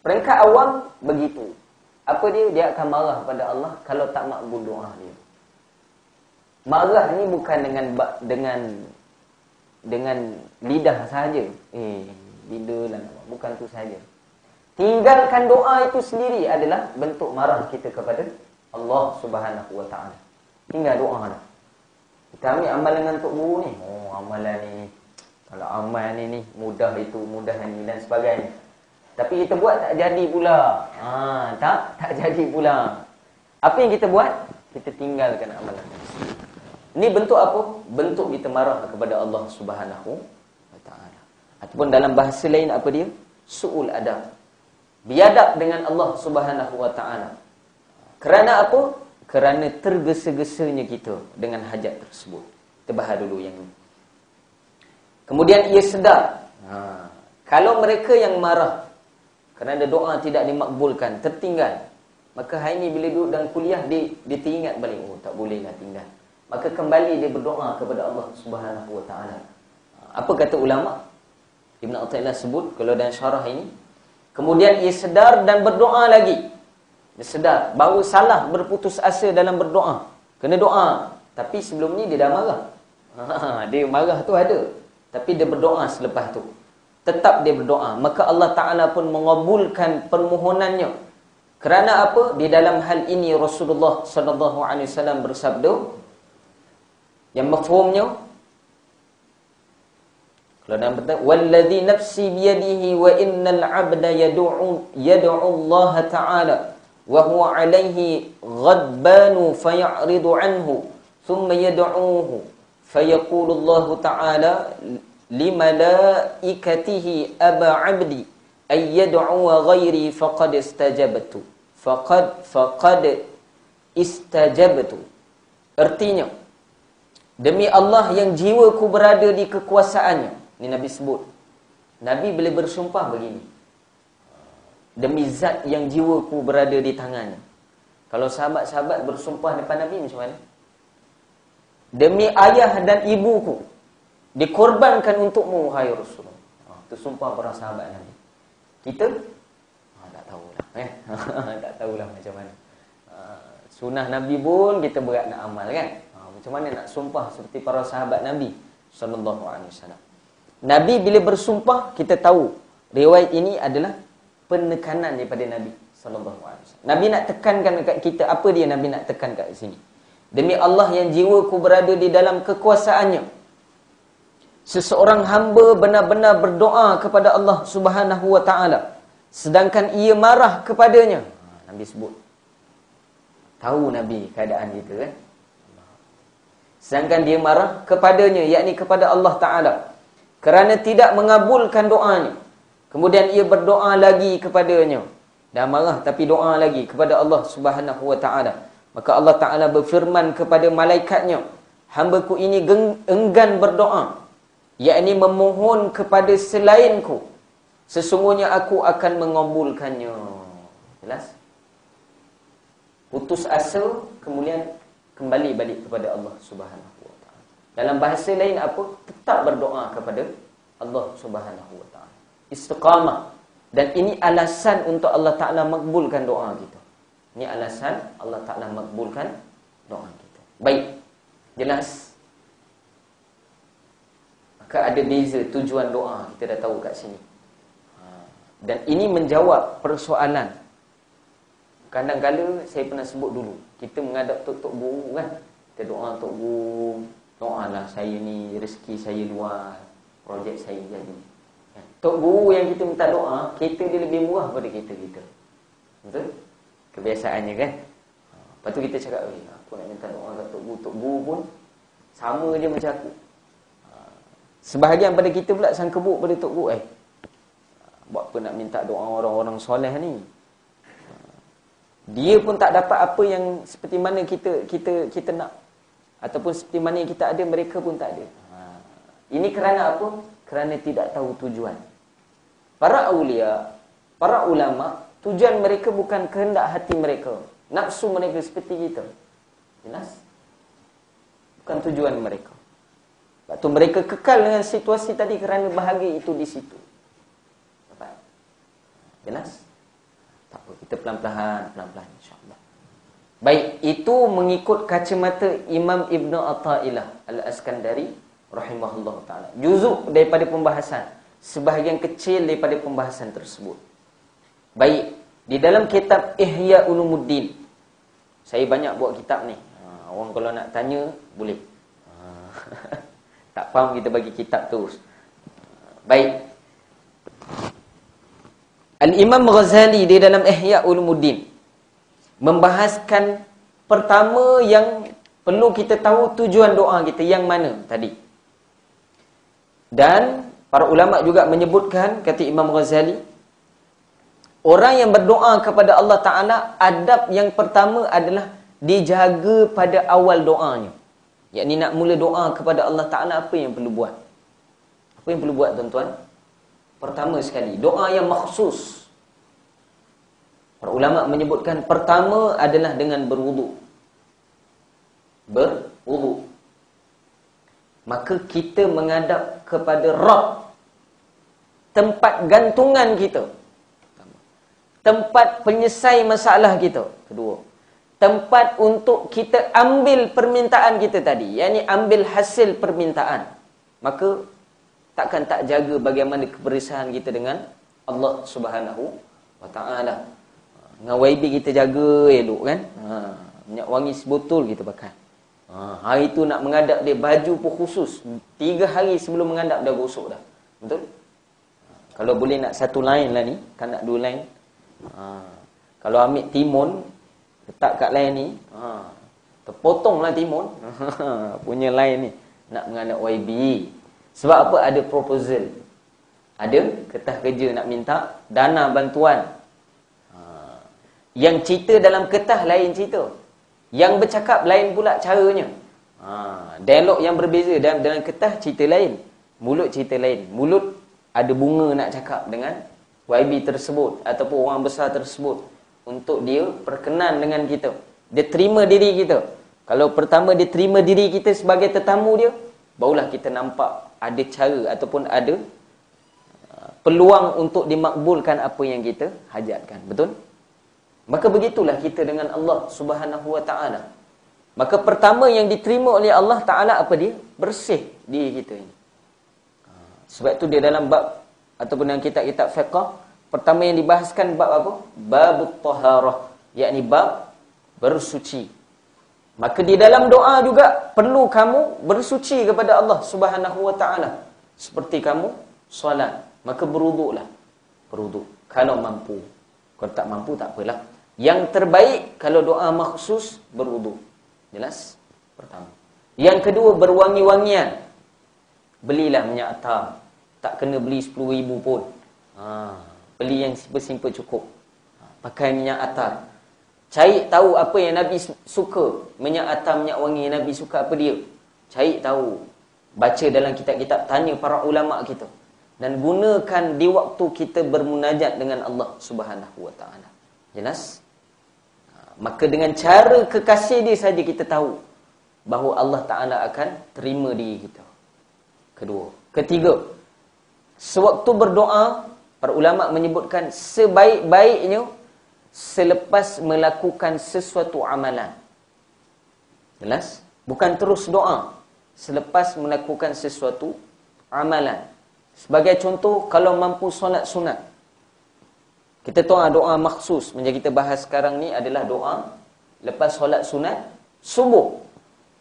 Peringkat awam begitu. Apa dia? Dia akan marah pada Allah kalau tak makbul doa dia. Marah ni bukan dengan lidah sahaja. Lidah lah. Bukan tu sahaja. Tinggalkan doa itu sendiri adalah bentuk marah kita kepada Allah Subhanahu Wa Ta'ala. Tinggal doa lah. Kita ambil amalan dengan Tok Guru ni. Amalan ni. Kalau amal ni mudah itu, mudah ni dan sebagainya. Tapi kita buat tak jadi pula. Tak jadi pula. Apa yang kita buat? Kita tinggalkan amalan. Ini bentuk apa? Bentuk kita marah kepada Allah Subhanahu Wa Ta'ala. Ataupun dalam bahasa lain apa dia? Su'ul adab. Biadab dengan Allah Subhanahu Wa Ta'ala. Kerana apa? Kerana tergesa-gesanya kita dengan hajat tersebut. Kita bahas dulu yang ini. Kemudian ia sedar. Kalau mereka yang marah kerana doa tidak dimakbulkan, tertinggal, maka hari ini bila duduk dalam kuliah, dia teringat balik, tak bolehlah tinggal. Maka kembali dia berdoa kepada Allah Subhanahu Wa Ta'ala. Apa kata ulama? Ibn Athaillah sebut, kalau dalam syarah ini, Kemudian ia sedar dan berdoa lagi. Dia sedar bahawa salah berputus asa dalam berdoa. Kena doa. Tapi sebelum ni dia dah marah. Dia marah tu ada. Tapi dia berdoa selepas tu. Tetap dia berdoa. Maka Allah Ta'ala pun mengabulkan permohonannya. Kerana apa? Di dalam hal ini Rasulullah SAW bersabda. Yang mafhumnya, kalau dalam betul, walladhi nafsi biyadihi wa innal 'abda yad'u Allah Ta'ala wa huwa 'alayhi ghadbanu faya'ridu 'anhu thumma yad'uhu fayaqulu Allah Ta'ala limalaikatihi aba 'abdi ay yad'u ghairi faqad istajabtu faqad istajabtu. Artinya, demi Allah yang jiwaku berada di kekuasaannya. Ini Nabi sebut. Nabi boleh bersumpah begini. Demi zat yang jiwaku berada di tangannya. Kalau sahabat-sahabat bersumpah depan Nabi macam mana? Demi ayah dan ibuku dikorbankan untukmu, wahai Rasulullah. Itu sumpah para sahabat Nabi. Kita? Tak tahulah. Tak tahulah macam mana. Sunnah Nabi pun kita berat nak amal kan? Macam mana nak sumpah seperti para sahabat Nabi sallallahu alaihi wasallam. Nabi bila bersumpah, kita tahu riwayat ini adalah penekanan daripada Nabi sallallahu alaihi wasallam. Nabi nak tekankan dekat kita, apa dia Nabi nak tekan kat sini? Demi Allah yang jiwaku berada di dalam kekuasaannya, seseorang hamba benar-benar berdoa kepada Allah Subhanahu wa taala sedangkan ia marah kepadanya. Nabi sebut. Tahu Nabi keadaan kita kan? Sedangkan dia marah kepadanya, yakni kepada Allah Ta'ala, kerana tidak mengabulkan doanya. Kemudian ia berdoa lagi kepadanya. Dah marah tapi doa lagi kepada Allah Subhanahu wa Ta'ala. Maka Allah Ta'ala berfirman kepada malaikatnya, hambaku ini enggan berdoa, yakni memohon kepada selainku. Sesungguhnya aku akan mengabulkannya. Jelas? Putus asa, kemudian kembali balik kepada Allah Subhanahu wa taala. Dalam bahasa lain apa? Tetap berdoa kepada Allah Subhanahu wa taala. Istiqamah. Dan ini alasan untuk Allah Taala makbulkan doa kita. Ini alasan Allah Taala makbulkan doa kita. Baik. Jelas? Maka ada beza tujuan doa, kita dah tahu kat sini. Dan ini menjawab persoalan. Kadang-kadang saya pernah sebut dulu, kita menghadap Tok Guru kan. Kita doa Tok Guru, doalah saya ni rezeki saya luas, projek saya jadi. Tok Guru yang kita minta doa, kereta dia lebih murah pada kereta kita. Betul? Kebiasaannya kan. Lepas tu kita cakap, aku nak minta doa kat Tok Guru. Tok Guru pun sama je macam aku. Sebahagian pada kita pula sangka buruk pada Tok Guru. Buat apa nak minta doa orang-orang soleh ni? Dia pun tak dapat apa yang seperti mana kita nak, ataupun seperti mana yang kita ada, mereka pun tak ada. Ini kerana apa? Kerana tidak tahu tujuan. Para awliya, para ulama, tujuan mereka bukan kehendak hati mereka, nafsu mereka seperti kita. Jelas? Bukan tujuan mereka. Sebab tu mereka kekal dengan situasi tadi kerana bahagia itu di situ. Dapat? Jelas? Tak apa, kita pelan-pelan insya-Allah. Baik, itu mengikut kacamata Imam Ibn Athaillah Al-Askandari rahimahullah ta'ala. Juzuk daripada pembahasan, sebahagian kecil daripada pembahasan tersebut. Baik, di dalam kitab Ihya Ulumuddin, saya banyak buat kitab ni. Orang kalau nak tanya, boleh. Tak faham, kita bagi kitab terus. Baik. Al-Imam Ghazali di dalam Ihya Ulumuddin membahaskan pertama yang perlu kita tahu tujuan doa kita yang mana tadi. Dan para ulama juga menyebutkan, kata Imam Ghazali, orang yang berdoa kepada Allah Ta'ala, adab yang pertama adalah dijaga pada awal doanya. Yakni nak mula doa kepada Allah Ta'ala, apa yang perlu buat? Apa yang perlu buat tuan-tuan? Pertama sekali, doa yang makhsus. Para ulama menyebutkan pertama adalah dengan berwudu. Berwudu. Maka kita menghadap kepada Rabb, tempat gantungan kita. tempat penyelesai masalah kita. Kedua, tempat untuk kita ambil permintaan kita tadi, yakni ambil hasil permintaan. Maka takkan tak jaga bagaimana kebersihan kita dengan Allah Subhanahu wa taala. Dengan YB kita jaga elok kan. Minyak wangi sebotol kita pakai. Hari tu nak mengadap dia, baju pun khusus. 3 hari sebelum mengadap dah gosok dah. Betul? Kalau boleh nak satu line lah ni, kan nak 2 line. Kalau ambil timun, letak kat line ni, terpotonglah timun. Punya line ni. Nak mengadap YB. Sebab apa? Ada proposal. Ada kertas kerja nak minta dana bantuan. Yang cerita dalam kertas lain cerita. Yang bercakap lain pula caranya. Dialog yang berbeza dalam kertas cerita lain. Mulut cerita lain. Mulut ada bunga nak cakap dengan YB tersebut ataupun orang besar tersebut untuk dia perkenan dengan kita. Dia terima diri kita. Kalau pertama dia terima diri kita sebagai tetamu dia, barulah kita nampak ada cara ataupun ada peluang untuk dimakbulkan apa yang kita hajatkan. Betul? Maka begitulah kita dengan Allah Subhanahu wa taala. Maka pertama yang diterima oleh Allah Taala apa dia? Bersih diri kita ini. Sebab tu dia dalam bab ataupun dalam kitab-kitab fiqh, pertama yang dibahaskan bab apa? Babut taharah, yakni bab bersuci. Maka di dalam doa juga perlu kamu bersuci kepada Allah Subhanahu wa taala. Seperti kamu solat, maka berwuduklah. Berwuduk kalau mampu. Kalau tak mampu tak apalah. Yang terbaik kalau doa makhsus berwuduk. Jelas? Pertama. Yang kedua, berwangi-wangian. Belilah minyak atar. Tak kena beli 10,000 pun. Beli yang simple-simple cukup. Pakai minyak atar. Cari tahu apa yang Nabi suka. Minyak atar, minyak wangi yang Nabi suka apa dia. Cari tahu. Baca dalam kitab-kitab, tanya para ulama kita. Dan gunakan di waktu kita bermunajat dengan Allah Subhanahu wa taala. Jelas? Maka dengan cara kekasih dia saja kita tahu bahawa Allah Taala akan terima diri kita. Kedua. Ketiga, sewaktu berdoa, para ulama menyebutkan sebaik-baiknya selepas melakukan sesuatu amalan. Jelas? Bukan terus doa selepas melakukan sesuatu amalan. Sebagai contoh, kalau mampu solat sunat, kita tahu doa maksus. Macam kita bahas sekarang ni adalah doa lepas solat sunat subuh.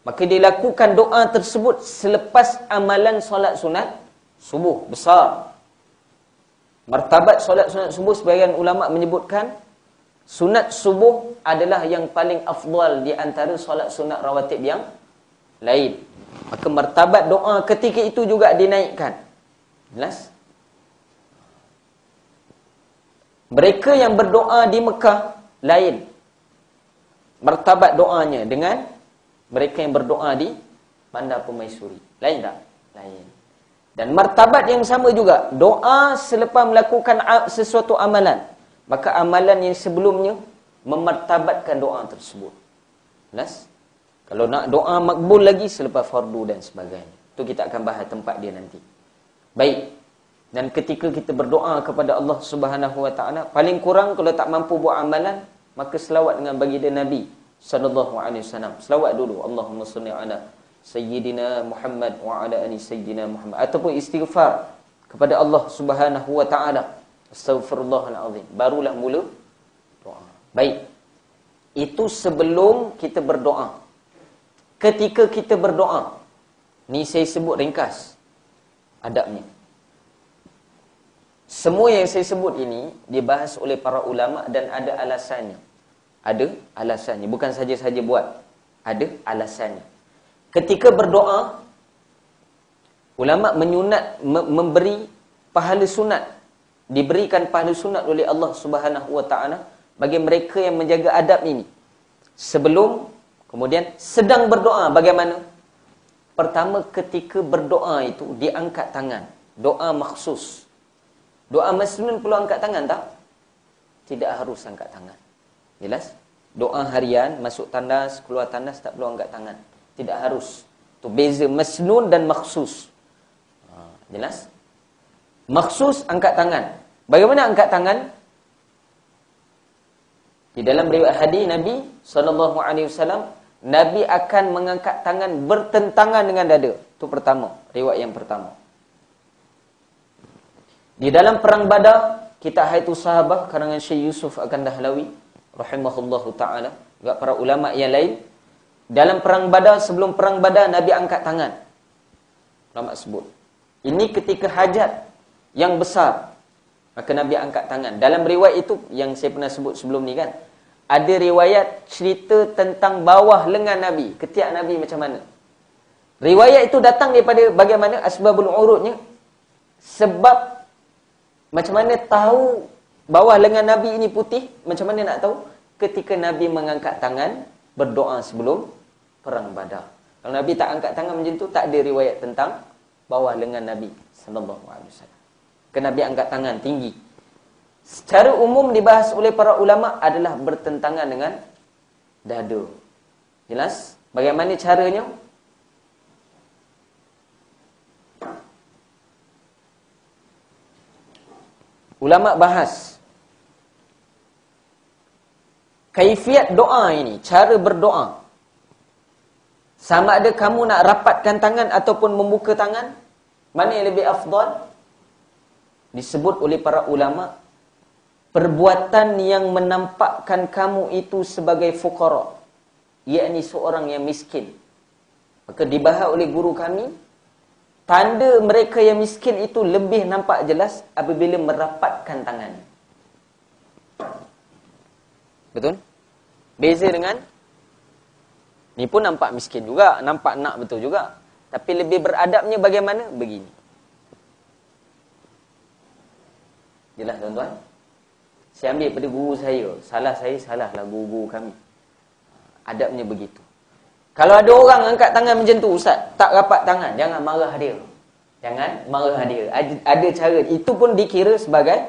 Maka dia lakukan doa tersebut selepas amalan solat sunat subuh. Besar. Martabat solat sunat subuh, sebagian ulama menyebutkan sunat subuh adalah yang paling afdal di antara solat sunat rawatib yang lain. Maka martabat doa ketika itu juga dinaikkan. Jelas? Mereka yang berdoa di Mekah lain martabat doanya dengan mereka yang berdoa di Bandar Permaisuri. Lain tak? Lain. Dan martabat yang sama juga, doa selepas melakukan sesuatu amalan, maka amalan yang sebelumnya memartabatkan doa tersebut. Jelas? Kalau nak doa makbul lagi selepas fardu dan sebagainya. Itu kita akan bahas tempat dia nanti. Baik. Dan ketika kita berdoa kepada Allah Subhanahu wa taala, paling kurang kalau tak mampu buat amalan, maka selawat dengan baginda Nabi sallallahu alaihi wasallam. Selawat dulu, Allahumma shalli ala sayyidina Muhammad wa ala ali sayyidina Muhammad, ataupun istighfar kepada Allah Subhanahu wa taala. Astaghfirullahal azim. Barulah mula doa. Baik. Itu sebelum kita berdoa. Ketika kita berdoa, ni saya sebut ringkas adabnya. Semua yang saya sebut ini dibahas oleh para ulama dan ada alasannya. Ada alasannya. Bukan saja-saja buat. Ada alasannya. Ketika berdoa, ulama menyunat, memberi pahala sunat. Diberikan pahala sunat oleh Allah Subhanahu wa taala bagi mereka yang menjaga adab ini. Sebelum, kemudian sedang berdoa bagaimana? Pertama, ketika berdoa itu diangkat tangan. Doa makhsus. Doa masnun perlu angkat tangan tak? Tidak harus angkat tangan. Jelas? Doa harian, masuk tandas, keluar tandas tak perlu angkat tangan. Tidak harus. Itu beza masnun dan makhsus. Jelas? Makhsus angkat tangan. Bagaimana angkat tangan? Di dalam riwayat hadis Nabi SAW, Nabi akan mengangkat tangan bertentangan dengan dada. Itu pertama, riwayat yang pertama. Di dalam perang Badar, kita haitu sahabat karangan Syekh Yusuf akan Dahlawi rahimahullahu taala, juga para ulama yang lain. Dalam perang Badar, sebelum perang Badar, Nabi angkat tangan. Ulama sebut, ini ketika hajat yang besar, maka Nabi angkat tangan. Dalam riwayat itu yang saya pernah sebut sebelum ni kan, ada riwayat cerita tentang bawah lengan Nabi, ketiak Nabi macam mana. Riwayat itu datang daripada bagaimana asbabul urutnya, sebab macam mana tahu bawah lengan Nabi ini putih? Macam mana nak tahu? Ketika Nabi mengangkat tangan berdoa sebelum perang Badar. Kalau Nabi tak angkat tangan macam tu, tak ada riwayat tentang bawah lengan Nabi sallallahu alaihi wasallam. Kerana Nabi angkat tangan tinggi. Secara umum dibahas oleh para ulama adalah bertentangan dengan dada. Jelas? Bagaimana caranya? Ulama bahas kaifiat doa ini, cara berdoa. Sama ada kamu nak rapatkan tangan ataupun membuka tangan, mana yang lebih afdal? Disebut oleh para ulama, perbuatan yang menampakkan kamu itu sebagai fuqara, yakni seorang yang miskin. Maka dibahas oleh guru kami, tanda mereka yang miskin itu lebih nampak jelas apabila merapatkan tangan. Betul? Beza dengan ni pun nampak miskin juga, nampak nak betul juga. Tapi lebih beradabnya bagaimana? Begini. Jelas tuan-tuan? Saya ambil pada guru saya. Salah saya, salahlah guru-guru kami. Adabnya begitu. Kalau ada orang angkat tangan macam tu, ustaz, tak rapat tangan, jangan marah dia. Jangan marah dia. Ada cara. Itu pun dikira sebagai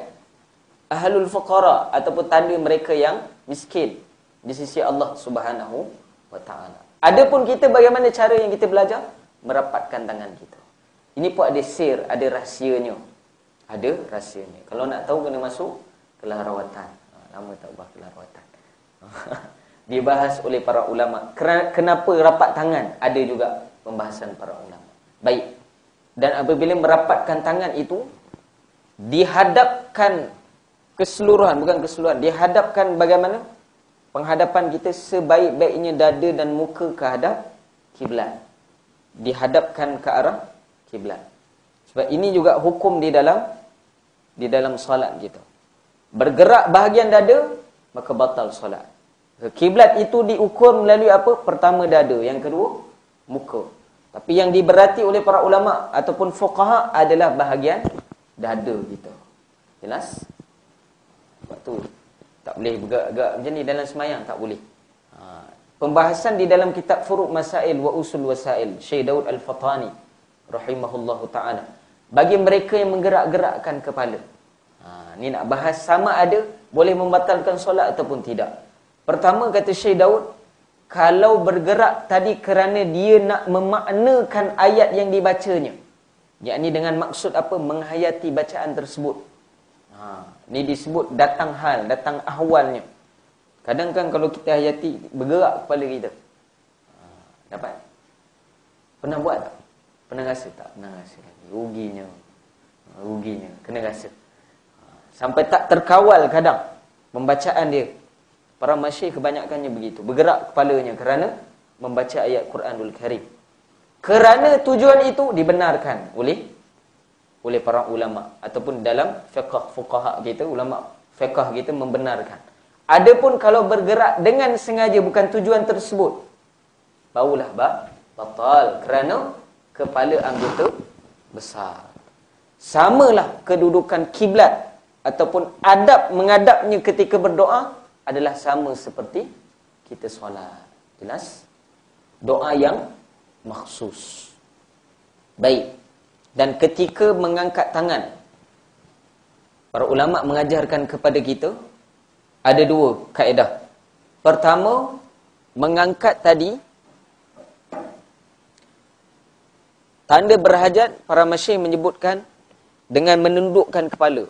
ahlul fuqara ataupun tanda mereka yang miskin di sisi Allah Subhanahu wa taala. Adapun kita bagaimana cara yang kita belajar? Merapatkan tangan kita. Ini pun ada sir, ada rahsianya. Ada rahsianya. Kalau nak tahu kena masuk kelas rawatan. Lama tak ubah kelas rawatan. Dibahas oleh para ulama. Kenapa rapat tangan? Ada juga pembahasan para ulama. Baik. Dan apabila merapatkan tangan itu, dihadapkan keseluruhan, bukan keseluruhan, dihadapkan bagaimana? Penghadapan kita sebaik-baiknya dada dan muka ke hadap kiblat. Dihadapkan ke arah kiblat. Sebab ini juga hukum di dalam solat kita. Bergerak bahagian dada, maka batal solat. Kiblat itu diukur melalui apa? Pertama dada, yang kedua muka. Tapi yang diberati oleh para ulama ataupun fuqaha adalah bahagian dada kita. Jelas? Sebab tu tak boleh bergerak macam ni dalam semayang, tak boleh. Pembahasan di dalam kitab Furuq Masail wa Usul Wasail, Syekh Daud Al-Fatani rahimahullahu taala, bagi mereka yang menggerak-gerakkan kepala. Ni nak bahas sama ada boleh membatalkan solat ataupun tidak. Pertama kata Syekh Daud, kalau bergerak tadi kerana dia nak memaknakan ayat yang dibacanya, yakni dengan maksud apa? Menghayati bacaan tersebut. Ni disebut datang hal, datang ahwalnya. Kadang kan kalau kita hayati, bergerak kepala kita. Dapat? Pernah buat tak? Pernah rasa tak? Pernah rasa lagi. Ruginya. Kena rasa. Sampai tak terkawal kadang pembacaan dia. Para masyayikh kebanyakannya begitu. Bergerak kepalanya kerana membaca ayat Quranul Karim. Kerana tujuan itu dibenarkan oleh para ulama. Ataupun dalam fiqh fuqaha kita, ulama fiqh kita membenarkan. Adapun kalau bergerak dengan sengaja bukan tujuan tersebut, barulah batal kerana kepala anggota besar. Samalah kedudukan kiblat ataupun adab menghadapnya ketika berdoa adalah sama seperti kita solat. Jelas? Doa yang makhsus. Baik. Dan ketika mengangkat tangan, para ulama mengajarkan kepada kita ada dua kaedah. Pertama, mengangkat tadi, tanda berhajat, para masyayikh menyebutkan dengan menundukkan kepala.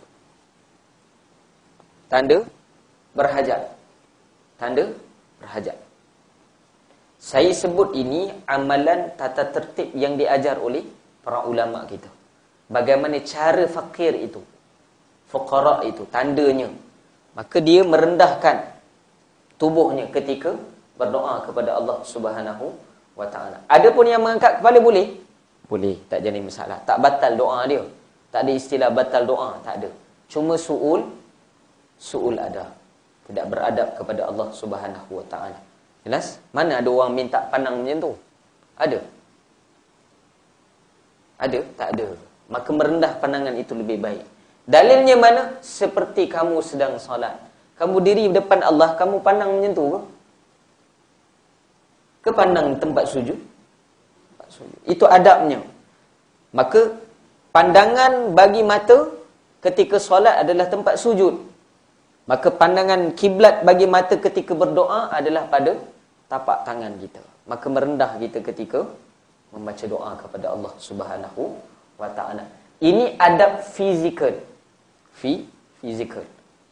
Tanda berhajat. tanda berhajat. Saya sebut ini amalan tata tertib yang diajar oleh para ulama kita. Bagaimana cara fakir itu, fuqara itu, tandanya. Maka dia merendahkan tubuhnya ketika berdoa kepada Allah Subhanahu wa ta'ala. Adapun yang mengangkat kepala boleh? Boleh, tak jadi masalah. Tak batal doa dia. Tak ada istilah batal doa, tak ada. Cuma su'ul ada. Tidak beradab kepada Allah Subhanahu wa ta'ala. Jelas? Mana ada orang minta pandang macam tu? Ada? Ada? Tak ada. Maka merendah pandangan itu lebih baik. Dalilnya mana? Seperti kamu sedang solat. Kamu diri depan Allah, kamu pandang macam tu ke? Ke pandang tempat sujud? Tempat sujud. Itu adabnya. Maka pandangan bagi mata ketika solat adalah tempat sujud. Maka pandangan kiblat bagi mata ketika berdoa adalah pada tapak tangan kita. Maka merendah kita ketika membaca doa kepada Allah Subhanahu wa ta'ala. Ini adab fizikal. Fizikal.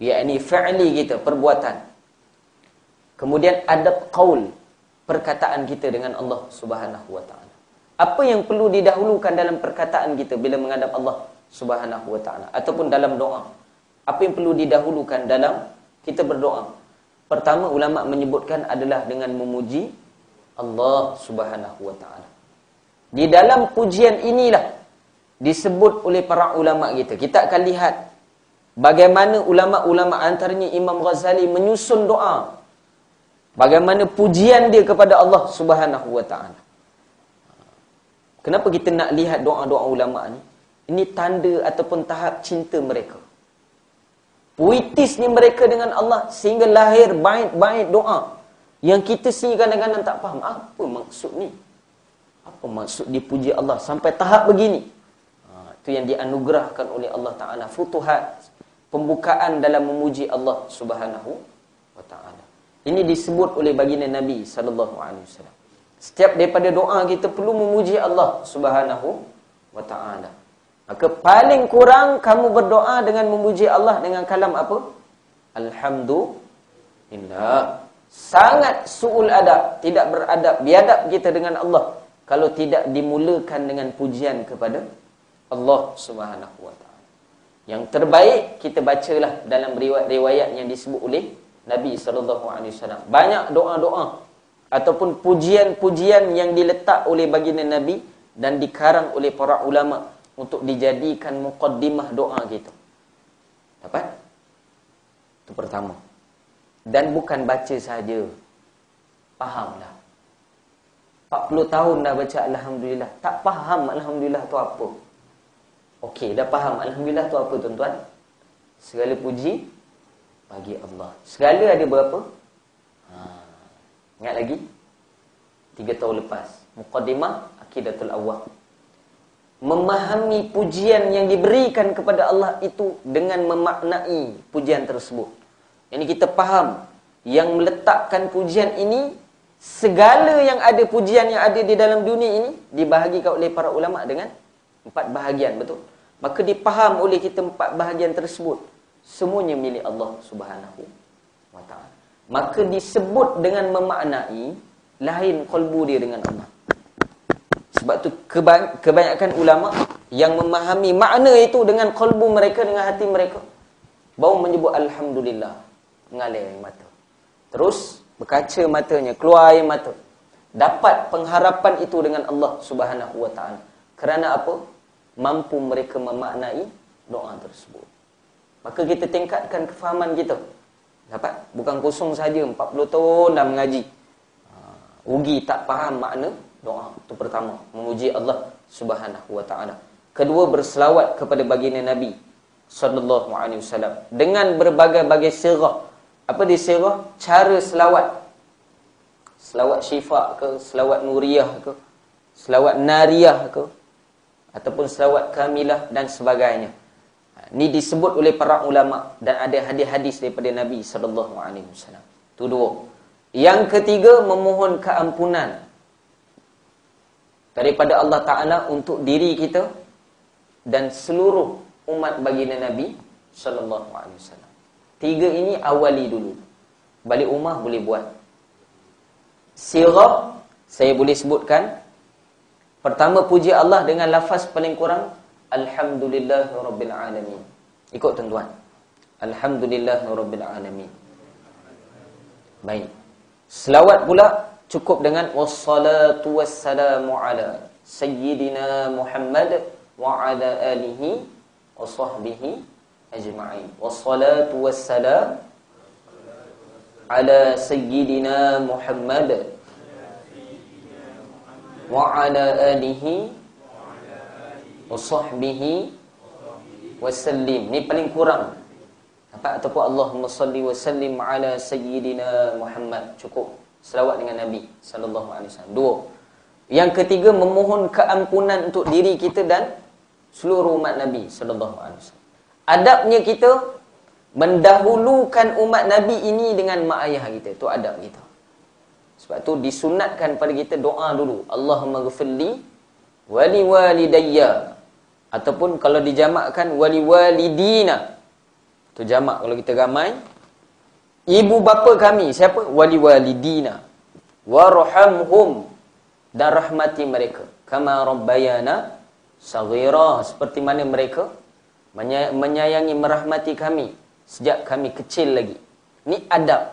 Iaitu fi'li kita, perbuatan. Kemudian adab qaul, perkataan kita dengan Allah Subhanahu wa ta'ala. Apa yang perlu didahulukan dalam perkataan kita bila menghadap Allah Subhanahu wa ta'ala ataupun dalam doa? Apa yang perlu didahulukan dalam kita berdoa? Pertama, ulama menyebutkan adalah dengan memuji Allah Subhanahu wa ta'ala. Di dalam pujian inilah disebut oleh para ulama kita. Kita akan lihat bagaimana ulama-ulama antaranya Imam Ghazali menyusun doa. Bagaimana pujian dia kepada Allah Subhanahu wa ta'ala. Kenapa kita nak lihat doa-doa ulama ni? Ini tanda ataupun tahap cinta mereka. Puitisnya mereka dengan Allah sehingga lahir bait-bait doa yang kita sendiri kadang-kadang tak faham apa maksud ni. Apa maksud dipuji Allah sampai tahap begini? Itu yang dianugerahkan oleh Allah Ta'ala. Futuhat, pembukaan dalam memuji Allah Subhanahu wa ta'ala. Ini disebut oleh baginda Nabi SAW. Setiap daripada doa kita perlu memuji Allah Subhanahu wa ta'ala. Maka paling kurang kamu berdoa dengan memuji Allah dengan kalam apa? Alhamdulillah. Sangat su'ul adab, tidak beradab, biadab kita dengan Allah kalau tidak dimulakan dengan pujian kepada Allah Subhanahu wa ta'ala. Yang terbaik kita bacalah dalam riwayat yang disebut oleh Nabi SAW. Banyak doa-doa ataupun pujian-pujian yang diletak oleh baginda Nabi dan dikarang oleh para ulama untuk dijadikan muqaddimah doa kita. Dapat? Itu pertama. Dan bukan baca saja. Fahamlah. 40 tahun dah baca Alhamdulillah. Tak faham Alhamdulillah tu apa. Okey, dah faham Alhamdulillah tu apa tuan-tuan? Segala puji bagi Allah. Segala ada berapa? Ingat lagi? 3 tahun lepas. Muqaddimah Aqidatul Awwam. Memahami pujian yang diberikan kepada Allah itu dengan memaknai pujian tersebut. Ini kita faham yang meletakkan pujian ini, segala yang ada pujian yang ada di dalam dunia ini dibahagikan oleh para ulama dengan 4 bahagian, betul? Maka dipaham oleh kita 4 bahagian tersebut semuanya milik Allah Subhanahu wa ta'ala. Maka disebut dengan memaknai, lain qalbu dia dengan Allah. Sebab tu kebanyakan ulama yang memahami makna itu dengan qalbu mereka, dengan hati mereka, baru menyebut Alhamdulillah, mengalir air mata. Terus berkaca matanya, keluar air mata. Dapat pengharapan itu dengan Allah Subhanahu wa ta'ala. Kerana apa? Mampu mereka memaknai doa tersebut. Maka kita tingkatkan kefahaman kita. Dapat? Bukan kosong saja 40 tahun dah mengaji. Rugi tak faham makna doa. Itu pertama, memuji Allah Subhanahu wa ta'ala. Kedua, berselawat kepada baginda Nabi sallallahu alaihi wasallam dengan berbagai-bagai sirah. Apa dia sirah? Cara selawat. Selawat syifa ke, selawat nuriyah ke, selawat nariyah ke, ataupun selawat kamilah dan sebagainya. Ini disebut oleh para ulama dan ada hadis-hadis daripada Nabi sallallahu alaihi wasallam. Itu dua. Yang ketiga, memohon keampunan daripada Allah Ta'ala untuk diri kita dan seluruh umat baginda Nabi sallallahu alaihi wasallam. Tiga ini awali dulu. balik rumah boleh buat. Sirah saya boleh sebutkan. Pertama, puji Allah dengan lafaz paling kurang Alhamdulillahirabbil alamin. Ikut tuan-tuan. Alhamdulillahirabbil alamin. Baik. Selawat pula cukup dengan wassalatu wassalamu ala sayyidina Muhammad wa ala alihi wa sahbihi ajma'in. Wassalatu wassalam ala sayyidina Muhammad wa ala alihi wa sahbihi wasallim. Ni paling kurang. Apa ataupun Allahumma salli wa sallim ala sayyidina Muhammad. Cukup selawat dengan Nabi sallallahu alaihi wasallam. Dua. Yang ketiga, memohon keampunan untuk diri kita dan seluruh umat Nabi sallallahu alaihi wasallam. Adabnya kita mendahulukan umat Nabi ini dengan mak ayah kita. Itu adab kita. Sebab tu disunatkan pada kita doa dulu. Allahumma ghfirli wali walidayya. Ataupun kalau dijamakkan wali walidina. Tu jamak kalau kita ramai. Ibu bapa kami. Siapa? Wali walidina. Warhamhum. Dan rahmati mereka. Kama rabbayana saghira. Seperti mana mereka menyayangi, merahmati kami sejak kami kecil lagi. Ni adab.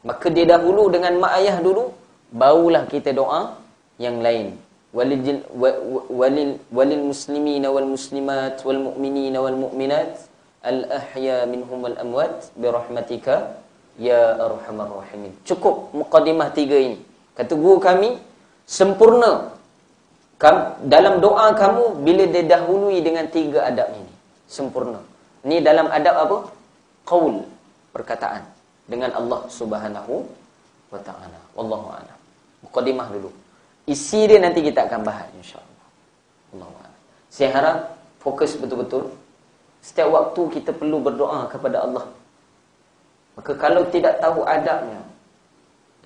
Maka dia dahulu dengan mak ayah dulu, barulah kita doa yang lain. Walil muslimina wal muslimat wal mu'minina wal mu'minat al ahya minhum wal amwat birahmatika ya arhamar rahimin. Cukup mukadimah tiga ini. Kata guru kami, sempurna dalam doa kamu bila didahului dengan tiga adab ini. Sempurna. Ni dalam adab apa? Qaul, perkataan dengan Allah Subhanahu wa taala. Wallahu a'lam. Mukadimah dulu. Isi dia nanti kita akan bahas insya-Allah. Wallahu a'lam. Saya harap fokus betul-betul. Setiap waktu kita perlu berdoa kepada Allah. Maka kalau tidak tahu adabnya,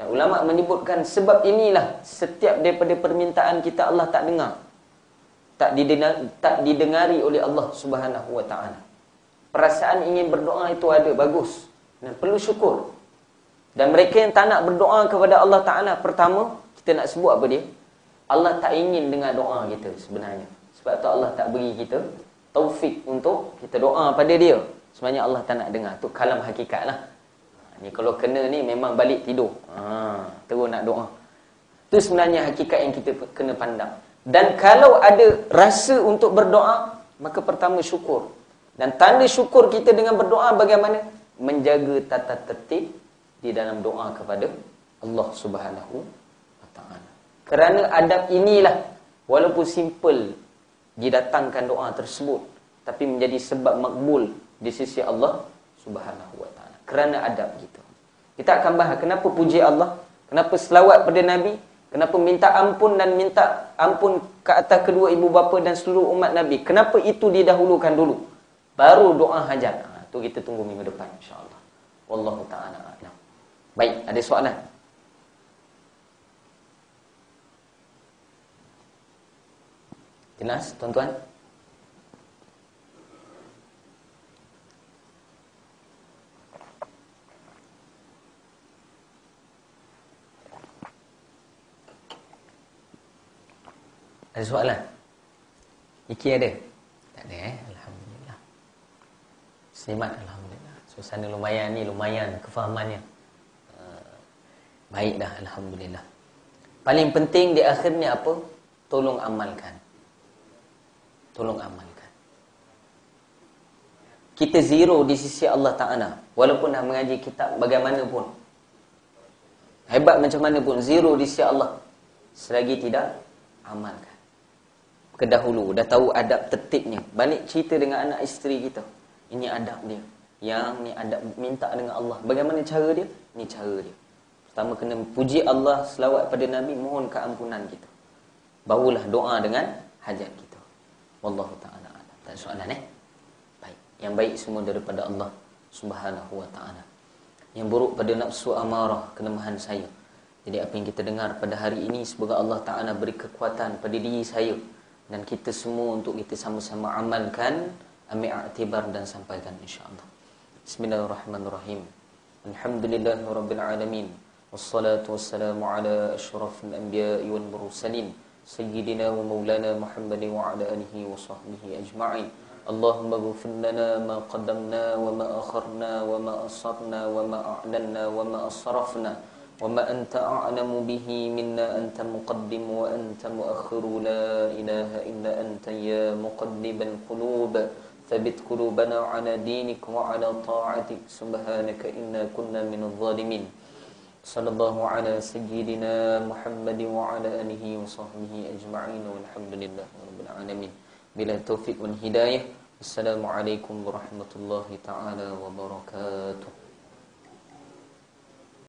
dan ulama menyebutkan sebab inilah setiap daripada permintaan kita Allah tak dengar. Tak didengari oleh Allah Subhanahu wa taala. Perasaan ingin berdoa itu ada, bagus. Dan perlu syukur. Dan mereka yang tak nak berdoa kepada Allah Ta'ala, pertama, kita nak sebut apa dia? Allah tak ingin dengar doa kita sebenarnya. Sebab tu Allah tak beri kita taufik untuk kita doa pada dia. Sebenarnya Allah tak nak dengar. Tu kalam hakikat lah. Ni kalau kena ni memang balik tidur. Terus nak doa. Tu sebenarnya hakikat yang kita kena pandang. Dan kalau ada rasa untuk berdoa, maka pertama syukur. Dan tanda syukur kita dengan berdoa bagaimana? Menjaga tata tertib di dalam doa kepada Allah Subhanahu wa taala. Kerana adab inilah walaupun simple didatangkan doa tersebut, tapi menjadi sebab makbul di sisi Allah Subhanahu wa taala. Kerana adab kita. Kita akan bahas kenapa puji Allah, kenapa selawat pada Nabi, kenapa minta ampun dan minta ampun ke atas kedua ibu bapa dan seluruh umat Nabi. Kenapa itu didahulukan dulu? Baru doa hajat. Tu kita tunggu minggu depan insya-Allah. Wallahu taala a'lam. Baik, ada soalan? Jelas, tuan-tuan? Ada soalan? Iki ada? Tak ada Alhamdulillah. Selamat Alhamdulillah. Suasana lumayan kefahamannya. Baik dah Alhamdulillah. Paling penting di akhirnya apa? Tolong amalkan. Tolong amalkan. Kita zero di sisi Allah Ta'ala. Walaupun dah mengaji kitab bagaimanapun. Hebat macam mana pun, zero di sisi Allah. Selagi tidak amalkan. Kedahulu dah tahu adab tertibnya. Balik cerita dengan anak isteri kita. Ini adab dia. Yang ni adab minta dengan Allah. Bagaimana cara dia? Ini cara dia. Pertama kena puji Allah, selawat pada Nabi, mohon keampunan kita. Barulah doa dengan hajat kita. Wallahu ta'ala a'lam. Tak ada soalan Baik. Yang baik semua daripada Allah Subhanahu wa ta'ala. Yang buruk pada nafsu amarah, kelemahan saya. Jadi apa yang kita dengar pada hari ini, semoga Allah Ta'ala beri kekuatan pada diri saya dan kita semua untuk kita sama-sama amalkan, ambil i'tibar dan sampaikan insya-Allah. Bismillahirrahmanirrahim. Alhamdulillahi rabbil alamin. Wassalatu wassalamu ala asyrafil anbiya'i wal mursalin sayyidina wa maulana Muhammadin wa ala alihi wa sahbihi ajma'in. Allahumma ighfir lana ma qaddamna wa ma akharna wa ma asrarna wa ma a'lanna wa ma asrafna wa ma anta a'lamu bihi minna anta muqaddim wa anta muakhiru la ilaha illa anta ya muqaddibal qulub thabbit qulubana ala dinik wa ala ta'atik subhanaka inna kunna minadh dhalimin. Sallallahu ala sayyidina Muhammadin wa ala alihi wa sahbihi ajma'in walhamdulillahi rabbil alamin. Bila taufik wal hidayah. Assalamualaikum warahmatullahi taala wabarakatuh.